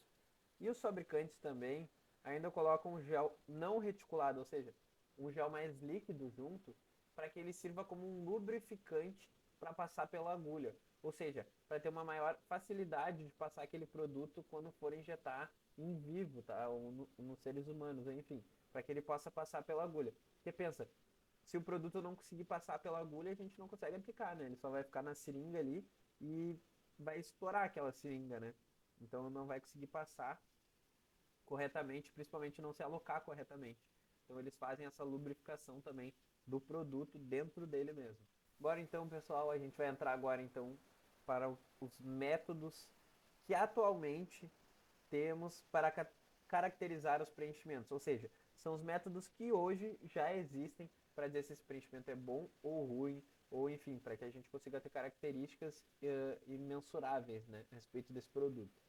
E os fabricantes também ainda colocam um gel não reticulado, ou seja, um gel mais líquido junto, para que ele sirva como um lubrificante para passar pela agulha. Ou seja, para ter uma maior facilidade de passar aquele produto quando for injetar em vivo, tá? Ou nos seres humanos, enfim, para que ele possa passar pela agulha. Porque pensa, se o produto não conseguir passar pela agulha, a gente não consegue aplicar, né? Ele só vai ficar na seringa ali e vai estourar aquela seringa, né? Então não vai conseguir passar corretamente, principalmente não se alocar corretamente. Então eles fazem essa lubrificação também do produto dentro dele mesmo. Agora então, pessoal, a gente vai entrar agora então para os métodos que atualmente temos para caracterizar os preenchimentos, ou seja, são os métodos que hoje já existem para dizer se esse preenchimento é bom ou ruim, ou enfim, para que a gente consiga ter características imensuráveis, né, a respeito desse produto.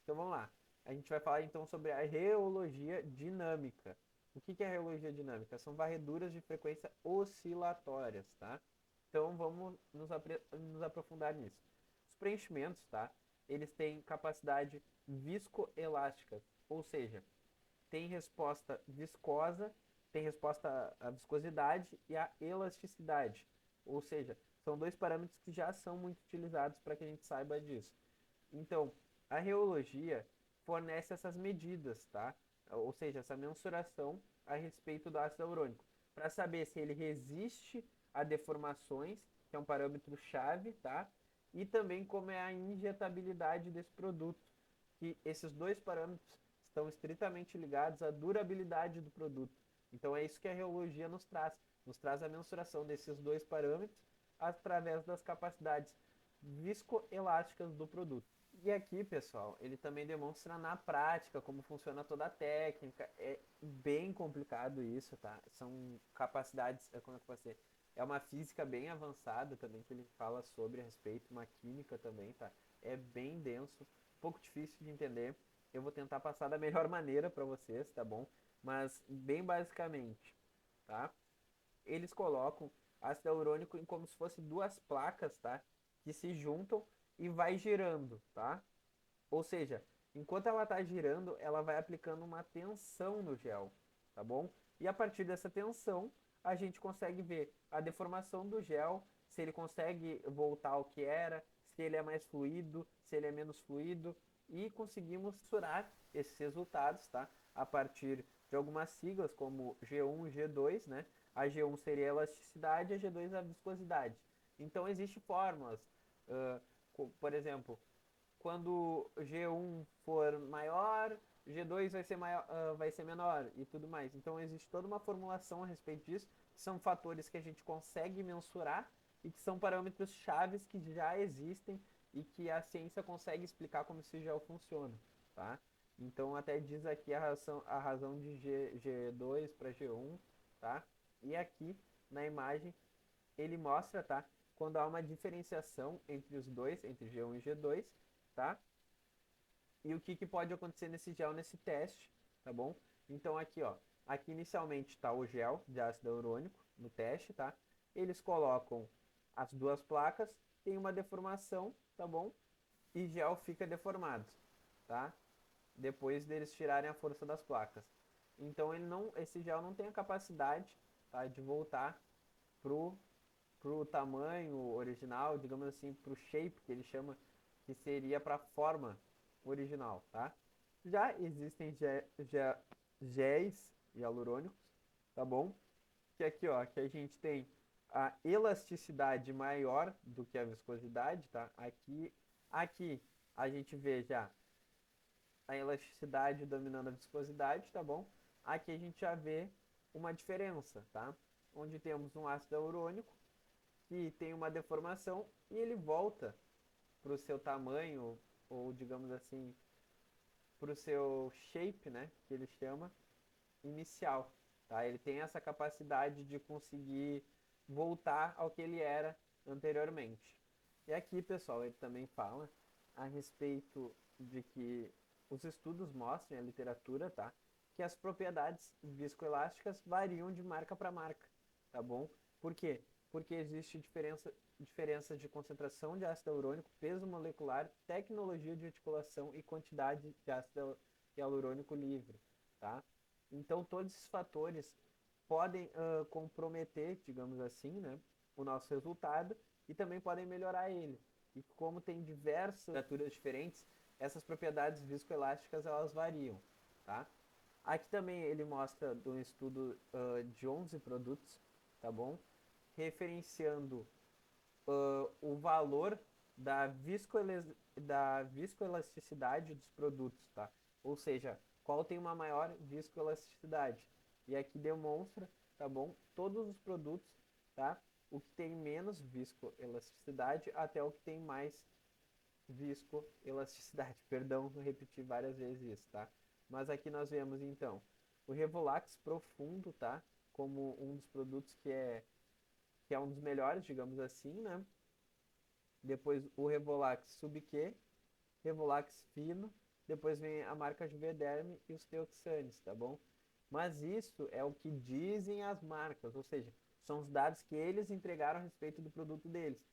Então vamos lá. A gente vai falar então sobre a reologia dinâmica. O que é a reologia dinâmica? São varreduras de frequência oscilatórias, tá? Então vamos nos aprofundar nisso. Os preenchimentos, tá? Eles têm capacidade viscoelástica, ou seja, tem resposta viscosa, tem resposta à viscosidade e à elasticidade. Ou seja, são dois parâmetros que já são muito utilizados para que a gente saiba disso. Então, a reologia fornece essas medidas, tá? Ou seja, essa mensuração a respeito do ácido hialurônico, para saber se ele resiste a deformações, que é um parâmetro chave, tá? E também como é a injetabilidade desse produto, que esses dois parâmetros estão estritamente ligados à durabilidade do produto. Então é isso que a reologia nos traz a mensuração desses dois parâmetros através das capacidades viscoelásticas do produto. E aqui, pessoal, ele também demonstra na prática como funciona toda a técnica. É bem complicado isso, tá? São capacidades, como é que eu posso dizer? É uma física bem avançada também que ele fala sobre a respeito, uma química também, tá? É bem denso, um pouco difícil de entender. Eu vou tentar passar da melhor maneira para vocês, tá bom? Mas bem basicamente, tá? Eles colocam ácido hialurônico em como se fosse duas placas, tá? Que se juntam e vai girando, tá? Ou seja, enquanto ela está girando, ela vai aplicando uma tensão no gel, tá bom? E a partir dessa tensão, a gente consegue ver a deformação do gel, se ele consegue voltar ao que era, se ele é mais fluido, se ele é menos fluido, e conseguimos mensurar esses resultados, tá? A partir de algumas siglas como G1 e G2, né? A G1 seria a elasticidade, a G2 a viscosidade. Então existem fórmulas, por exemplo, quando G1 for maior, G2 vai ser, maior, vai ser menor e tudo mais. Então existe toda uma formulação a respeito disso, que são fatores que a gente consegue mensurar e que são parâmetros chaves que já existem e que a ciência consegue explicar como esse gel funciona, tá? Então até diz aqui a razão de G2 para G1, tá? E aqui na imagem ele mostra, tá? Quando há uma diferenciação entre os dois, entre G1 e G2, tá? E o que pode acontecer nesse gel, nesse teste, tá bom? Então aqui, ó, aqui inicialmente está o gel de ácido hialurônico no teste, tá? Eles colocam as duas placas, tem uma deformação, tá bom? E gel fica deformado, tá? Depois deles tirarem a força das placas. Então esse gel não tem a capacidade, tá, de voltar pro tamanho original, digamos assim, pro shape que ele chama, que seria para a forma original, tá? Já existem géis hialurônicos, tá bom? Que aqui, ó, que a gente tem a elasticidade maior do que a viscosidade, tá? Aqui a gente vê já a elasticidade dominando a viscosidade, tá bom? Aqui a gente já vê uma diferença, tá? Onde temos um ácido hialurônico que tem uma deformação e ele volta para o seu tamanho, ou digamos assim, para o seu shape, né, que ele chama, inicial. Tá? Ele tem essa capacidade de conseguir voltar ao que ele era anteriormente. E aqui, pessoal, ele também fala a respeito de que os estudos mostram, a literatura, tá? Que as propriedades viscoelásticas variam de marca para marca, tá bom? Por quê? Porque existe diferença de concentração de ácido hialurônico, peso molecular, tecnologia de articulação e quantidade de ácido hialurônico livre, tá? Então, todos esses fatores podem comprometer, digamos assim, né, o nosso resultado e também podem melhorar ele. E como tem diversas temperaturas diferentes, essas propriedades viscoelásticas elas variam, tá? Aqui também ele mostra de um estudo de 11 produtos, tá bom? Referenciando o valor da viscoelasticidade dos produtos, tá? Ou seja, qual tem uma maior viscoelasticidade. E aqui demonstra, tá bom? Todos os produtos, tá? O que tem menos viscoelasticidade até o que tem mais viscoelasticidade. Perdão, repetir várias vezes isso, tá? Mas aqui nós vemos então o Revolax Profundo, tá? Como um dos produtos que é um dos melhores, digamos assim, né? Depois o Revolax Subq, Revolax Fino, depois vem a marca Juvederm e os Teoxanes, tá bom? Mas isso é o que dizem as marcas, ou seja, são os dados que eles entregaram a respeito do produto deles.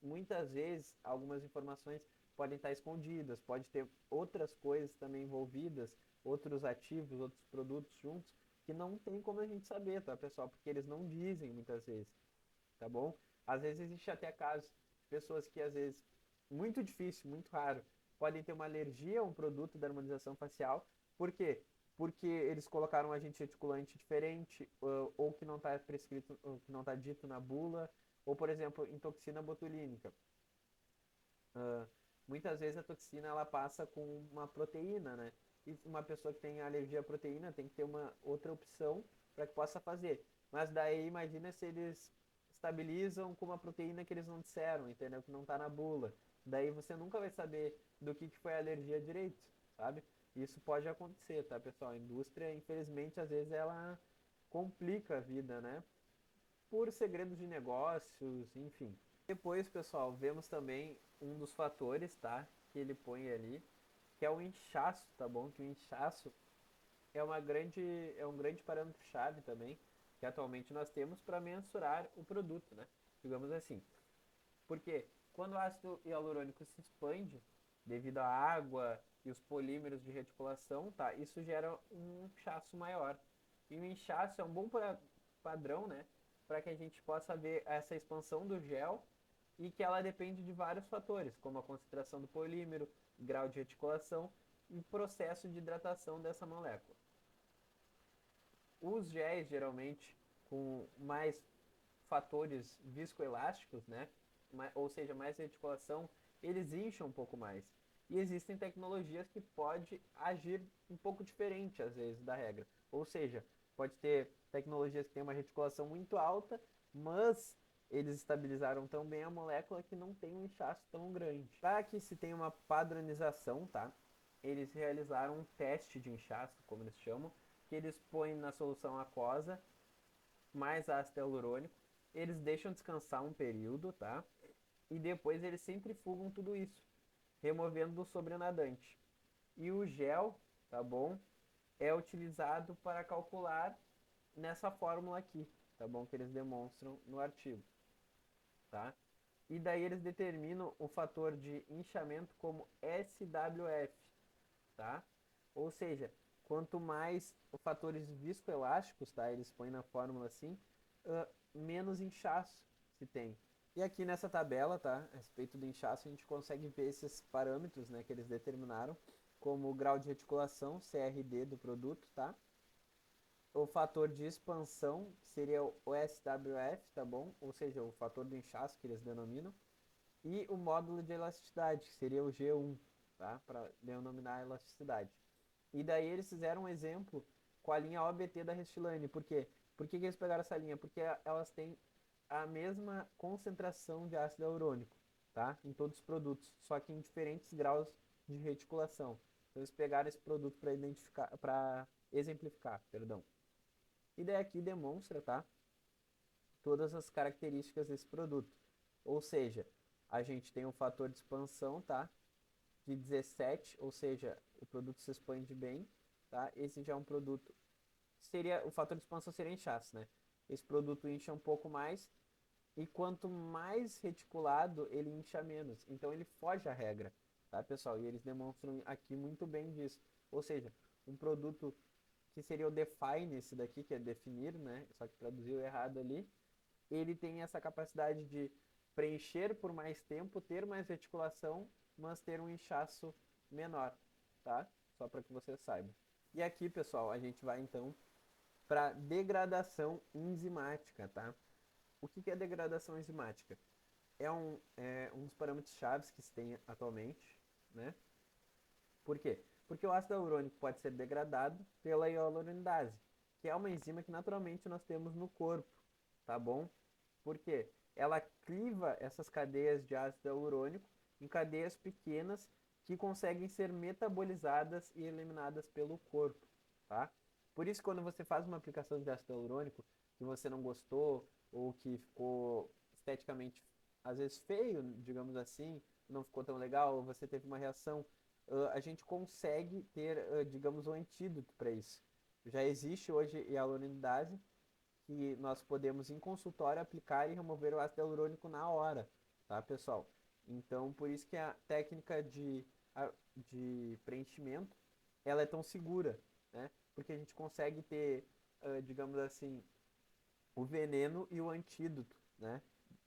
Muitas vezes, algumas informações podem estar escondidas, pode ter outras coisas também envolvidas, outros ativos, outros produtos juntos, que não tem como a gente saber, tá, pessoal? Porque eles não dizem muitas vezes, tá bom? Às vezes existe até casos de pessoas que, às vezes, muito difícil, muito raro, podem ter uma alergia a um produto da harmonização facial. Por quê? Porque eles colocaram um agente reticulante diferente, ou que não está prescrito, ou que não está dito na bula, ou, por exemplo, em toxina botulínica. Uh, Muitas vezes a toxina ela passa com uma proteína, né? E uma pessoa que tem alergia à proteína tem que ter uma outra opção para que possa fazer. Mas daí imagina se eles estabilizam com uma proteína que eles não disseram, entendeu? Que não está na bula. Daí você nunca vai saber do que foi a alergia direito, sabe? Isso pode acontecer, tá, pessoal? A indústria, infelizmente, às vezes ela complica a vida, né? Por segredos de negócios, enfim. Depois, pessoal, vemos também um dos fatores, tá? Que ele põe ali, que é o inchaço, tá bom? Que o inchaço é um grande parâmetro-chave também, que atualmente nós temos para mensurar o produto, né? Digamos assim. Porque quando o ácido hialurônico se expande devido à água e os polímeros de reticulação, tá? Isso gera um inchaço maior. E o inchaço é um bom padrão, né? Para que a gente possa ver essa expansão do gel e que ela depende de vários fatores, como a concentração do polímero, grau de reticulação e processo de hidratação dessa molécula. Os géis, geralmente, com mais fatores viscoelásticos, né? Ou seja, mais reticulação, eles incham um pouco mais. E existem tecnologias que podem agir um pouco diferente, às vezes, da regra. Ou seja, pode ter tecnologias que têm uma reticulação muito alta, mas eles estabilizaram tão bem a molécula que não tem um inchaço tão grande. Para que se tenha uma padronização, tá? Eles realizaram um teste de inchaço, como eles chamam, que eles põem na solução aquosa mais ácido hialurônico, eles deixam descansar um período, tá? E depois eles centrifugam tudo isso, removendo do sobrenadante. E o gel, tá bom? É utilizado para calcular nessa fórmula aqui, tá bom? Que eles demonstram no artigo, tá? E daí eles determinam o fator de inchamento como SWF, tá? Ou seja, quanto mais fatores viscoelásticos, tá? Eles põem na fórmula assim, menos inchaço se tem. E aqui nessa tabela, tá? A respeito do inchaço, a gente consegue ver esses parâmetros, né, que eles determinaram, como o grau de reticulação, CRD do produto, tá? O fator de expansão seria o SWF, tá bom? Ou seja, o fator do inchaço que eles denominam. E o módulo de elasticidade, que seria o G1, tá? Para denominar a elasticidade. E daí eles fizeram um exemplo com a linha OBT da Restylane. Por quê? Por que eles pegaram essa linha? Porque elas têm a mesma concentração de ácido hialurônico, tá? Em todos os produtos, só que em diferentes graus de reticulação. Então eles pegaram esse produto para identificar, para exemplificar, perdão. E daí aqui demonstra, tá? Todas as características desse produto. Ou seja, a gente tem um fator de expansão, tá? De 17, ou seja, o produto se expande bem, tá? Esse já é um produto, seria, o fator de expansão seria inchaço, né? Esse produto incha um pouco mais, e quanto mais reticulado, ele incha menos. Então ele foge à regra, tá, pessoal? E eles demonstram aqui muito bem disso. Ou seja, um produto que seria o define, esse daqui, que é definir, né? Só que traduziu errado ali. Ele tem essa capacidade de preencher por mais tempo, ter mais reticulação, mas ter um inchaço menor, tá? Só para que você saiba. E aqui, pessoal, a gente vai então para degradação enzimática, tá? O que é degradação enzimática? É um dos parâmetros chaves que se tem atualmente, né? Por quê? Porque o ácido hialurônico pode ser degradado pela hialuronidase, que é uma enzima que naturalmente nós temos no corpo, tá bom? Por quê? Ela cliva essas cadeias de ácido hialurônico em cadeias pequenas que conseguem ser metabolizadas e eliminadas pelo corpo, tá? Por isso, quando você faz uma aplicação de ácido hialurônico que você não gostou ou que ficou esteticamente às vezes feio, digamos assim, não ficou tão legal, ou você teve uma reação, a gente consegue ter, digamos, um antídoto para isso. Já existe hoje hialuronidase, que nós podemos em consultório aplicar e remover o ácido hialurônico na hora, tá, pessoal? Então, por isso que a técnica de preenchimento, ela é tão segura, né? Porque a gente consegue ter, digamos assim, o veneno e o antídoto, né?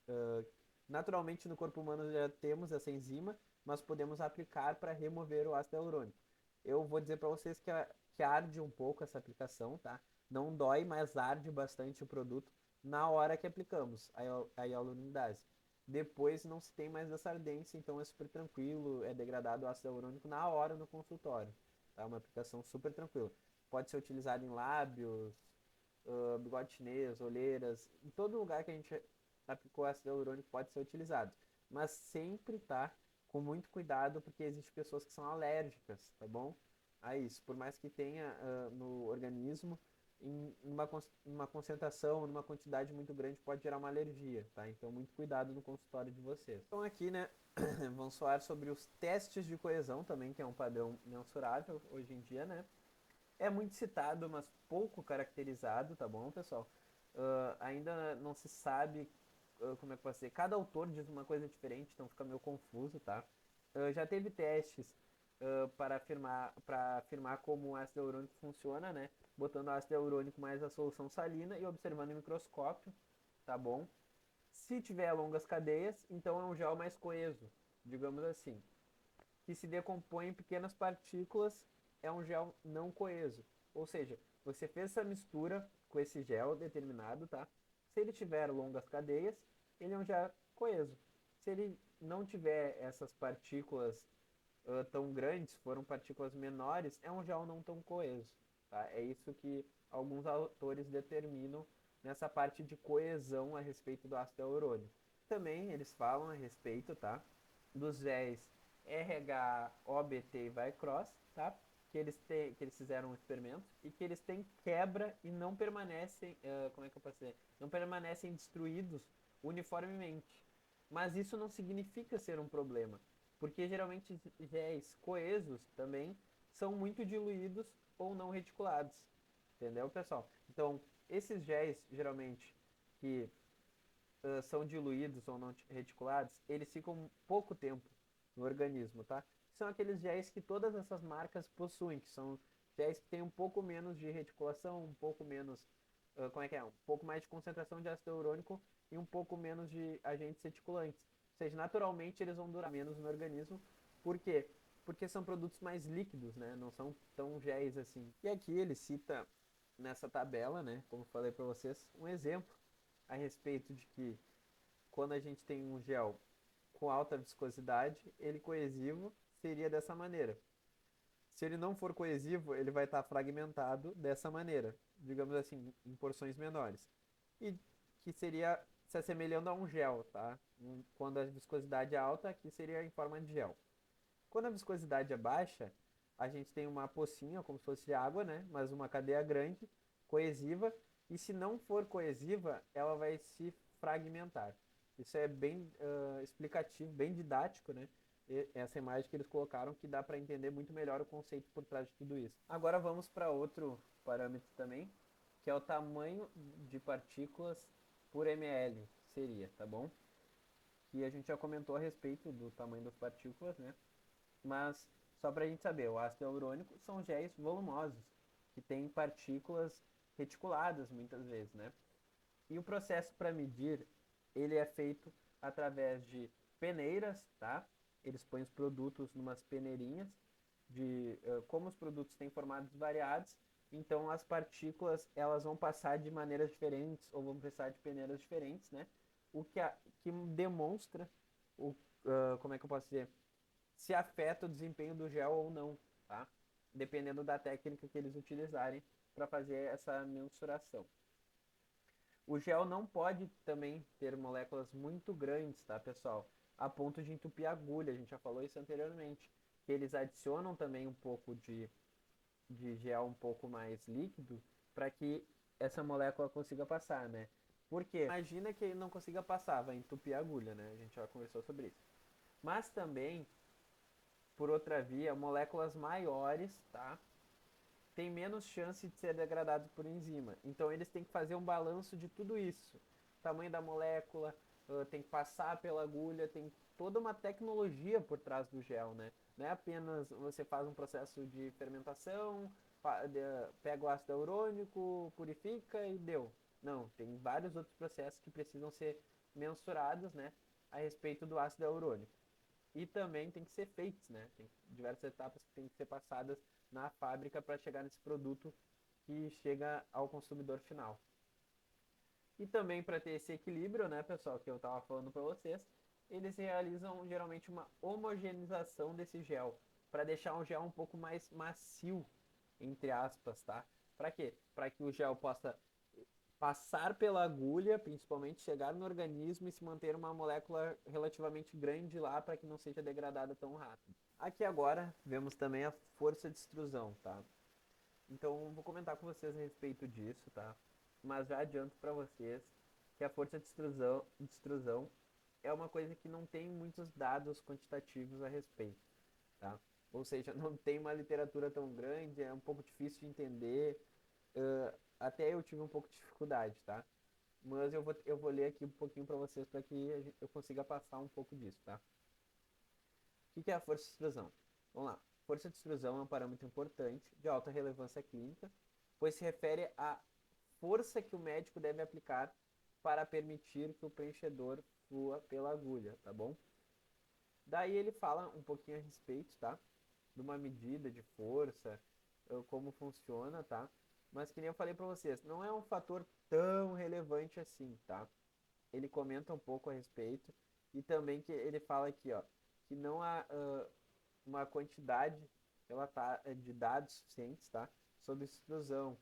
Uh, Naturalmente no corpo humano já temos essa enzima, mas podemos aplicar para remover o ácido hialurônico. Eu vou dizer para vocês que arde um pouco essa aplicação, tá? Não dói, mas arde bastante o produto na hora que aplicamos a hialuronidase. Depois não se tem mais essa ardência, então é super tranquilo, é degradado o ácido hialurônico na hora no consultório. Tá? Uma aplicação super tranquila. Pode ser utilizado em lábios, bigode chinês, olheiras, em todo lugar que a gente aplicou ácido hialurônico pode ser utilizado. Mas sempre tá com muito cuidado, porque existem pessoas que são alérgicas, tá bom? A isso. Por mais que tenha no organismo, em uma concentração, numa quantidade muito grande, pode gerar uma alergia, tá? Então, muito cuidado no consultório de vocês. Então, aqui, né, vamos falar sobre os testes de coesão também, que é um padrão mensurável hoje em dia, né? É muito citado, mas pouco caracterizado, tá bom, pessoal? Ainda não se sabe como é que pode ser. Cada autor diz uma coisa diferente, então fica meio confuso, tá? Já teve testes para afirmar como o ácido hialurônico funciona, né? Botando ácido hialurônico mais a solução salina e observando em microscópio, tá bom? Se tiver longas cadeias, então é um gel mais coeso, digamos assim, que se decompõe em pequenas partículas, é um gel não coeso. Ou seja, você fez essa mistura com esse gel determinado, tá? Se ele tiver longas cadeias, ele é um gel coeso. Se ele não tiver essas partículas tão grandes, foram partículas menores, é um gel não tão coeso. Tá? É isso que alguns autores determinam nessa parte de coesão a respeito do ácido hialurônico. Também eles falam a respeito, tá, dos géis RH, OBT e Vycross, tá? Que eles fizeram um experimento e que eles têm quebra e não permanecem, como é que eu posso dizer? Não permanecem destruídos uniformemente. Mas isso não significa ser um problema, porque geralmente géis coesos também são muito diluídos ou não reticulados. Entendeu, pessoal? Então, esses géis, geralmente, que são diluídos ou não reticulados, eles ficam pouco tempo no organismo, tá? São aqueles géis que todas essas marcas possuem, que são géis que têm um pouco menos de reticulação, um pouco menos, como é que é? Um pouco mais de concentração de ácido hialurônico e um pouco menos de agentes reticulantes. Ou seja, naturalmente eles vão durar menos no organismo. Por quê? Porque são produtos mais líquidos, né? Não são tão géis assim. E aqui ele cita nessa tabela, né? Como falei para vocês, um exemplo a respeito de que quando a gente tem um gel com alta viscosidade, ele coesivo seria dessa maneira. Se ele não for coesivo, ele vai estar fragmentado dessa maneira, digamos assim, em porções menores. E que seria se assemelhando a um gel, tá? Quando a viscosidade é alta, aqui seria em forma de gel. Quando a viscosidade é baixa, a gente tem uma pocinha, como se fosse água, né? Mas uma cadeia grande, coesiva. E se não for coesiva, ela vai se fragmentar. Isso é bem explicativo, bem didático, né? Essa imagem que eles colocaram que dá para entender muito melhor o conceito por trás de tudo isso. Agora vamos para outro parâmetro também, que é o tamanho de partículas por ml, seria, tá bom? Que a gente já comentou a respeito do tamanho das partículas, né? Mas Só para a gente saber, o ácido hialurônico são géis volumosos, que têm partículas reticuladas muitas vezes, né? E o processo para medir, ele é feito através de peneiras, tá? Eles põem os produtos numas peneirinhas, como os produtos têm formatos variados, então as partículas elas vão passar de maneiras diferentes ou vão passar de peneiras diferentes, né? Que demonstra como é que eu posso dizer, se afeta o desempenho do gel ou não, tá? Dependendo da técnica que eles utilizarem para fazer essa mensuração. O gel não pode também ter moléculas muito grandes, tá, pessoal? A ponto de entupir a agulha, a gente já falou isso anteriormente. Que eles adicionam também um pouco de gel um pouco mais líquido para que essa molécula consiga passar, né? Por quê? Imagina que ele não consiga passar, vai entupir a agulha, né? A gente já conversou sobre isso. Mas também, por outra via, moléculas maiores, tá? Tem menos chance de ser degradado por enzima. Então eles têm que fazer um balanço de tudo isso. Tamanho da molécula, tem que passar pela agulha, tem toda uma tecnologia por trás do gel, né? Não é apenas você faz um processo de fermentação, pega o ácido hialurônico, purifica e deu. Não, tem vários outros processos que precisam ser mensurados, né, a respeito do ácido hialurônico. E também tem que ser feitos, né? Tem diversas etapas que tem que ser passadas na fábrica para chegar nesse produto que chega ao consumidor final. E também para ter esse equilíbrio, né, pessoal, que eu estava falando para vocês, eles realizam geralmente uma homogeneização desse gel, para deixar um gel um pouco mais macio, entre aspas, tá? Para quê? Para que o gel possa passar pela agulha, principalmente chegar no organismo e se manter uma molécula relativamente grande lá para que não seja degradada tão rápido. Aqui agora vemos também a força de extrusão, tá? Então vou comentar com vocês a respeito disso, tá? Mas já adianto para vocês que a força de extrusão é uma coisa que não tem muitos dados quantitativos a respeito, tá? Ou seja, não tem uma literatura tão grande, é um pouco difícil de entender. Até eu tive um pouco de dificuldade, tá? Mas eu vou ler aqui um pouquinho para vocês para que eu consiga passar um pouco disso, tá? O que é a força de extrusão? Vamos lá. Força de extrusão é um parâmetro importante de alta relevância clínica, pois se refere à força que o médico deve aplicar para permitir que o preenchedor flua pela agulha, tá bom? Daí ele fala um pouquinho a respeito, tá? De uma medida de força, como funciona, tá? Mas que nem eu falei para vocês, não é um fator tão relevante assim, tá? Ele comenta um pouco a respeito e também que ele fala aqui, ó, que não há uma quantidade de dados suficientes, tá? Sobre extrusão.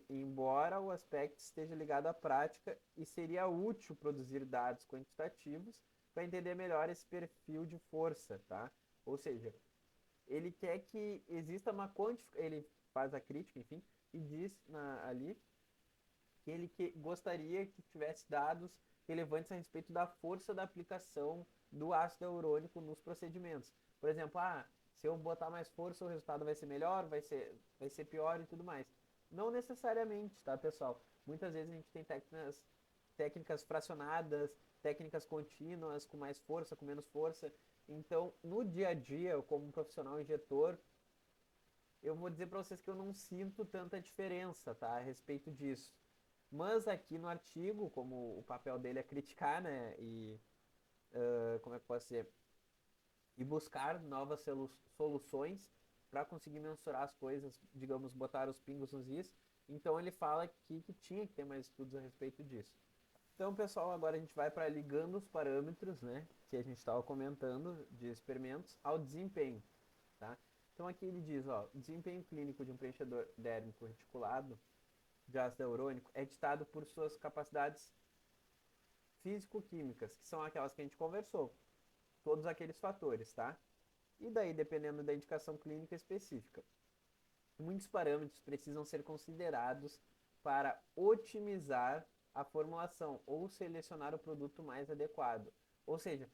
Embora o aspecto esteja ligado à prática e seria útil produzir dados quantitativos para entender melhor esse perfil de força, tá? Ou seja, ele quer que exista uma quantificação, ele faz a crítica, enfim, e diz ali que ele gostaria que tivesse dados relevantes a respeito da força da aplicação do ácido hialurônico nos procedimentos. Por exemplo, se eu botar mais força, o resultado vai ser melhor, vai ser pior e tudo mais. Não necessariamente, tá, pessoal? Muitas vezes a gente tem técnicas fracionadas, técnicas contínuas, com mais força, com menos força. Então, no dia a dia, eu, como um profissional injetor, eu vou dizer para vocês que eu não sinto tanta diferença, tá, a respeito disso. Mas aqui no artigo, como o papel dele é criticar, né, e como é que eu posso dizer, e buscar novas soluções para conseguir mensurar as coisas, digamos, botar os pingos nos is. Então ele fala aqui que tinha que ter mais estudos a respeito disso. Então, pessoal, agora a gente vai para ligando os parâmetros, né, que a gente estava comentando de experimentos ao desempenho, tá? Então aqui ele diz, ó, o desempenho clínico de um preenchedor dérmico reticulado de ácido hialurônico é ditado por suas capacidades físico-químicas, que são aquelas que a gente conversou, todos aqueles fatores, tá? E daí, dependendo da indicação clínica específica. Muitos parâmetros precisam ser considerados para otimizar a formulação ou selecionar o produto mais adequado. Ou seja,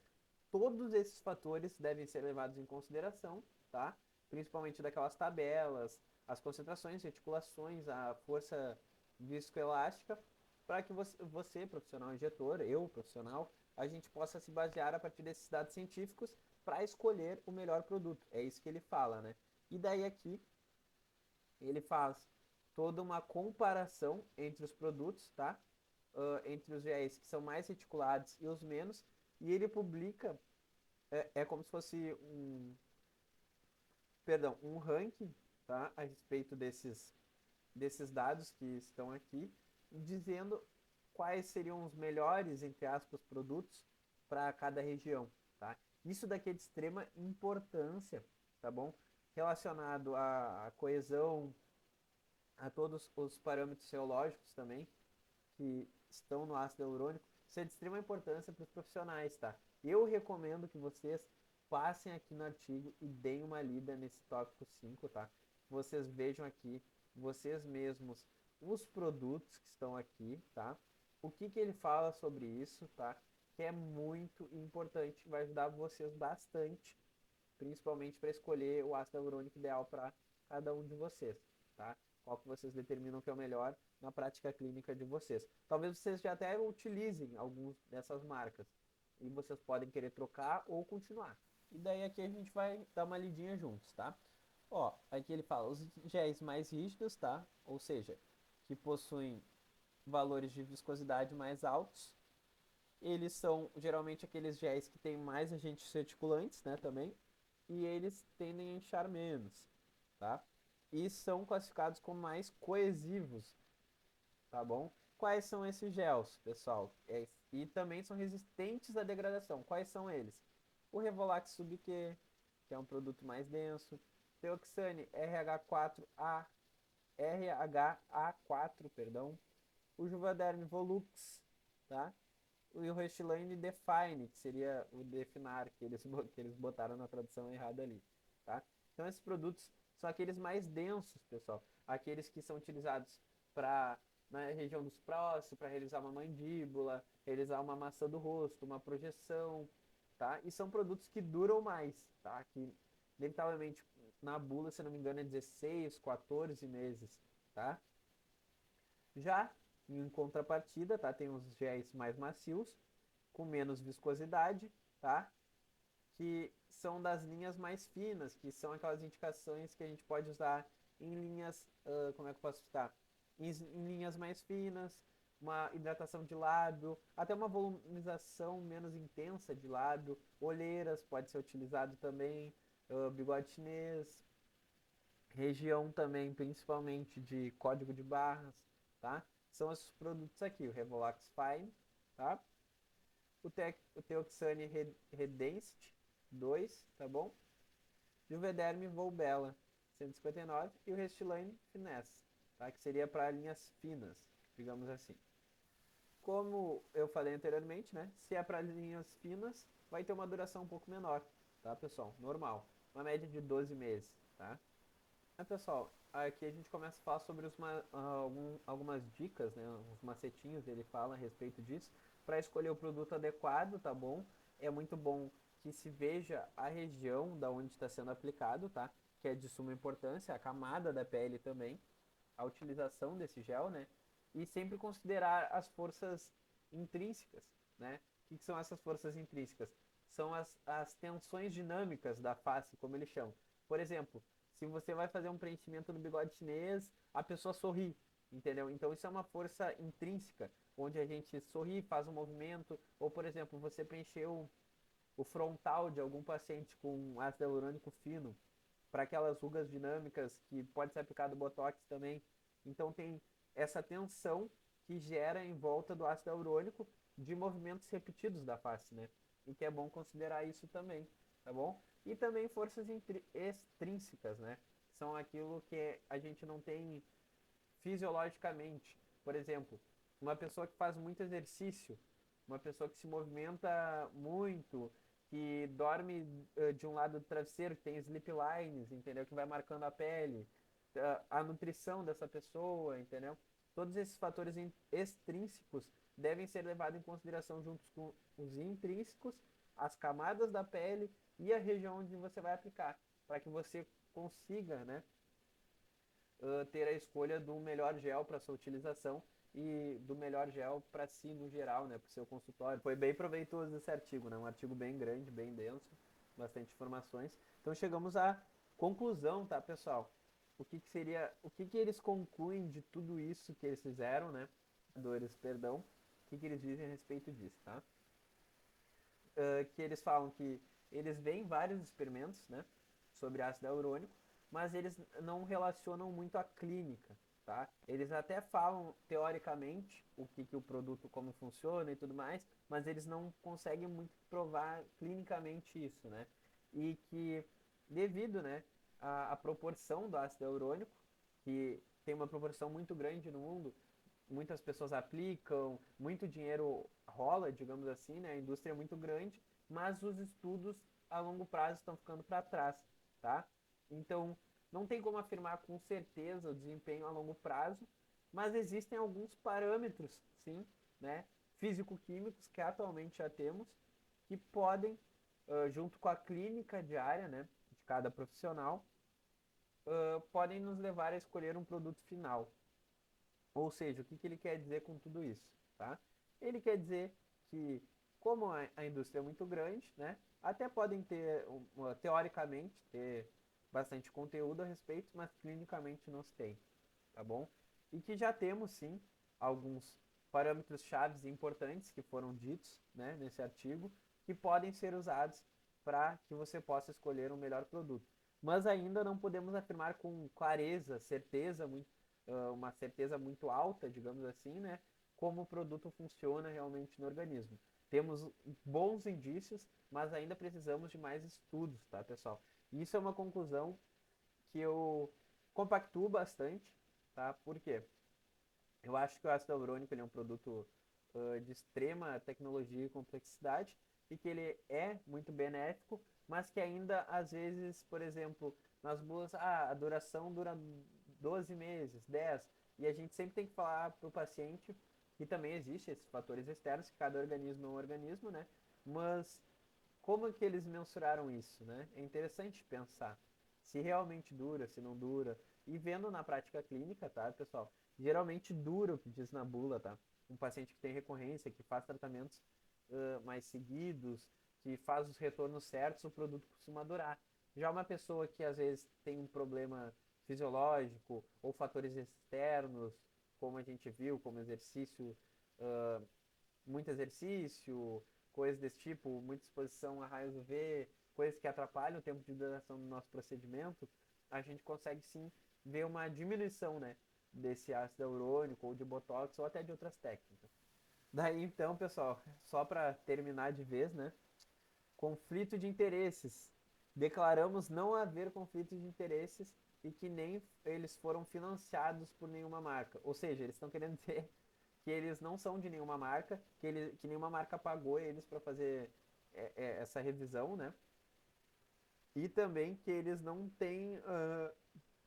todos esses fatores devem ser levados em consideração, tá? Principalmente daquelas tabelas, as concentrações, reticulações, a força viscoelástica, para que você, profissional injetor, eu, profissional, a gente possa se basear a partir desses dados científicos para escolher o melhor produto. É isso que ele fala, né? E daí aqui ele faz toda uma comparação entre os produtos, tá? Entre os GEs que são mais reticulados e os menos, e ele publica, é como se fosse um ranking, tá? A respeito desses dados que estão aqui, dizendo quais seriam os melhores, entre aspas, produtos para cada região, tá? Isso daqui é de extrema importância, tá bom? Relacionado à coesão, a todos os parâmetros geológicos também, que estão no ácido hialurônico, isso é de extrema importância para os profissionais, tá? Eu recomendo que vocês passem aqui no artigo e deem uma lida nesse tópico 5, tá? Vocês vejam aqui, vocês mesmos, os produtos que estão aqui, tá? O que ele fala sobre isso, tá? Que é muito importante, vai ajudar vocês bastante, principalmente para escolher o ácido hialurônico ideal para cada um de vocês, tá? Qual que vocês determinam que é o melhor na prática clínica de vocês. Talvez vocês já até utilizem alguns dessas marcas e vocês podem querer trocar ou continuar. E daí aqui a gente vai dar uma lidinha juntos, tá? Ó, aqui ele fala os géis mais rígidos, tá? Ou seja, que possuem valores de viscosidade mais altos. Eles são geralmente aqueles géis que têm mais agentes circulantes, né, também, e eles tendem a inchar menos, tá? E são classificados como mais coesivos, tá bom? Quais são esses gels, pessoal? E também são resistentes à degradação. Quais são eles? O Revolax Sub-Q, que é um produto mais denso. Teoxane RH4A, RH4, perdão. O Juvederm Volux, tá? E o Restylane Define, que seria o Definar, que eles botaram na tradução errada ali, tá? Então esses produtos são aqueles mais densos, pessoal. Aqueles que são utilizados para na região dos próximos, para realizar uma mandíbula, realizar uma maçã do rosto, uma projeção, tá? E são produtos que duram mais, tá? Que lamentavelmente na bula, se não me engano, é 16, 14 meses, tá? Já em contrapartida, tá? Tem os géis mais macios, com menos viscosidade, tá? Que são das linhas mais finas, que são aquelas indicações que a gente pode usar em linhas, como é que eu posso citar? Em linhas mais finas, uma hidratação de lábio, até uma volumização menos intensa de lábio, olheiras pode ser utilizado também, bigode chinês, região também, principalmente de código de barras, tá? São esses produtos aqui, o Revolax Fine, tá? O Teoxane Redensity 2, tá bom? Juvederm Volbella 159 e o Restylane Finesse, tá? Que seria para linhas finas, digamos assim. Como eu falei anteriormente, né? Se é para linhas finas, vai ter uma duração um pouco menor, tá, pessoal? Normal. Uma média de 12 meses, tá? Pessoal, aqui a gente começa a falar sobre algumas dicas, né, uns macetinhos, ele fala a respeito disso, para escolher o produto adequado, tá bom? É muito bom que se veja a região da onde está sendo aplicado, tá? Que é de suma importância, a camada da pele também, a utilização desse gel, né? E sempre considerar as forças intrínsecas, né? O que são essas forças intrínsecas? São as tensões dinâmicas da face, como eles chamam. Por exemplo, se você vai fazer um preenchimento no bigode chinês, a pessoa sorri, entendeu? Então isso é uma força intrínseca, onde a gente sorri, faz um movimento, ou por exemplo, você preencheu o frontal de algum paciente com ácido hialurônico fino, para aquelas rugas dinâmicas que pode ser aplicado botox também. Então tem essa tensão que gera em volta do ácido hialurônico de movimentos repetidos da face, né? E que é bom considerar isso também, tá bom? E também forças extrínsecas, né? São aquilo que a gente não tem fisiologicamente. Por exemplo, uma pessoa que faz muito exercício, uma pessoa que se movimenta muito, que dorme de um lado do travesseiro, que tem sleep lines, entendeu? Que vai marcando a pele, a nutrição dessa pessoa, entendeu? Todos esses fatores extrínsecos devem ser levados em consideração juntos com os intrínsecos, as camadas da pele e a região onde você vai aplicar, para que você consiga, né, ter a escolha do melhor gel para sua utilização e do melhor gel para si no geral, né, para o seu consultório. Foi bem proveitoso esse artigo, né, um artigo bem grande, bem denso, bastante informações. Então chegamos à conclusão, tá, pessoal? O que eles concluem de tudo isso que eles fizeram, né, perdão, o que eles dizem a respeito disso, tá? Que eles falam que eles veem vários experimentos, né, sobre ácido hialurônico, mas eles não relacionam muito a clínica, tá? Eles até falam teoricamente que o produto como funciona e tudo mais, mas eles não conseguem muito provar clinicamente isso, né? E que devido, né, à proporção do ácido hialurônico, que tem uma proporção muito grande no mundo, muitas pessoas aplicam, muito dinheiro rola, digamos assim, né? A indústria é muito grande, mas os estudos a longo prazo estão ficando para trás, tá? Então, não tem como afirmar com certeza o desempenho a longo prazo, mas existem alguns parâmetros, sim, né? Físico-químicos que atualmente já temos, que podem, junto com a clínica diária, né, de cada profissional, podem nos levar a escolher um produto final. Ou seja, o que ele quer dizer com tudo isso? Tá? Ele quer dizer que, como a indústria é muito grande, né, até podem ter, teoricamente, ter bastante conteúdo a respeito, mas clinicamente não se tem, tá bom? E que já temos, sim, alguns parâmetros chaves importantes que foram ditos, né, nesse artigo, que podem ser usados para que você possa escolher um melhor produto. Mas ainda não podemos afirmar com clareza, certeza, uma certeza muito alta, digamos assim, né, como o produto funciona realmente no organismo. Temos bons indícios, mas ainda precisamos de mais estudos, tá, pessoal? E isso é uma conclusão que eu compactuo bastante, tá? Por quê? Eu acho que o ácido hialurônico ele é um produto de extrema tecnologia e complexidade e que ele é muito benéfico, mas que ainda às vezes, por exemplo, nas bulas, a duração dura 12 meses, 10, e a gente sempre tem que falar para o paciente que também existem esses fatores externos, que cada organismo é um organismo, né? Mas como é que eles mensuraram isso, né? É interessante pensar se realmente dura, se não dura. E vendo na prática clínica, tá, pessoal? Geralmente dura o que diz na bula, tá? Um paciente que tem recorrência, que faz tratamentos mais seguidos, que faz os retornos certos, o produto costuma durar. Já uma pessoa que às vezes tem um problema fisiológico ou fatores externos, como a gente viu, como exercício, uh, muito exercício, coisas desse tipo, muita exposição a raios UV, coisas que atrapalham o tempo de duração do nosso procedimento, a gente consegue sim ver uma diminuição, né, desse ácido hialurônico ou de botox ou até de outras técnicas. Daí então, pessoal, só para terminar de vez, né, conflito de interesses. Declaramos não haver conflito de interesses e que nem eles foram financiados por nenhuma marca. Ou seja, eles estão querendo dizer que eles não são de nenhuma marca, que nenhuma marca pagou eles para fazer essa revisão, né? E também que eles não têm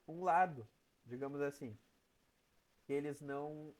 um lado, digamos assim, que eles não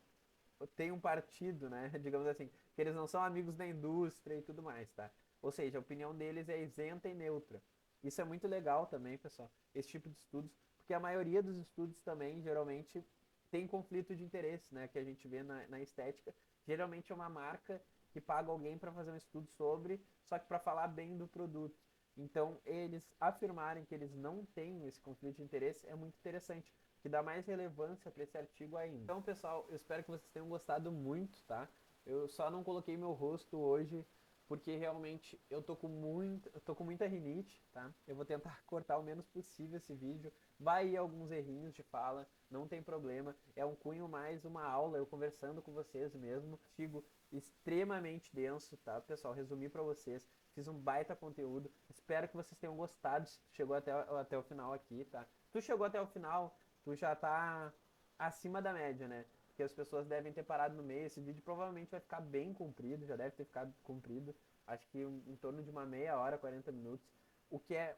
têm um partido, né? Digamos assim, que eles não são amigos da indústria e tudo mais, tá? Ou seja, a opinião deles é isenta e neutra. Isso é muito legal também, pessoal, esse tipo de estudos, porque a maioria dos estudos também, geralmente, tem conflito de interesse, né? Que a gente vê na estética. Geralmente é uma marca que paga alguém para fazer um estudo sobre, só que para falar bem do produto. Então, eles afirmarem que eles não têm esse conflito de interesse é muito interessante, que dá mais relevância para esse artigo ainda. Então, pessoal, eu espero que vocês tenham gostado muito, tá? Eu só não coloquei meu rosto hoje porque realmente eu tô com muita rinite, tá? Eu vou tentar cortar o menos possível esse vídeo. Vai ir alguns errinhos de fala, não tem problema. É um cunho mais uma aula, eu conversando com vocês mesmo. Artigo extremamente denso, tá, pessoal? Resumi para vocês. Fiz um baita conteúdo. Espero que vocês tenham gostado. Chegou até o final aqui, tá? Tu chegou até o final, tu já tá acima da média, né? Porque as pessoas devem ter parado no meio. Esse vídeo provavelmente vai ficar bem comprido, já deve ter ficado comprido. Acho que em torno de uma meia hora, 40 minutos. O que é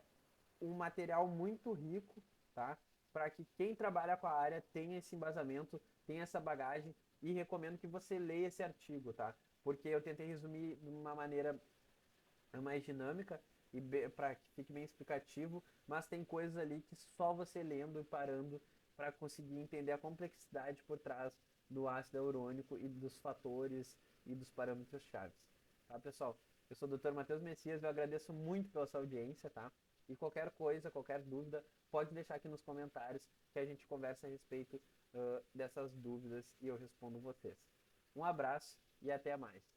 um material muito rico, tá? Para que quem trabalha com a área tenha esse embasamento, tenha essa bagagem e recomendo que você leia esse artigo, tá? Porque eu tentei resumir de uma maneira mais dinâmica e para que fique bem explicativo, mas tem coisas ali que só você lendo e parando para conseguir entender a complexidade por trás do ácido hialurônico e dos fatores e dos parâmetros chaves. Tá, pessoal? Eu sou o Dr. Matheus Messias, eu agradeço muito pela sua audiência, tá? E qualquer coisa, qualquer dúvida, pode deixar aqui nos comentários que a gente conversa a respeito dessas dúvidas e eu respondo vocês. Um abraço e até mais.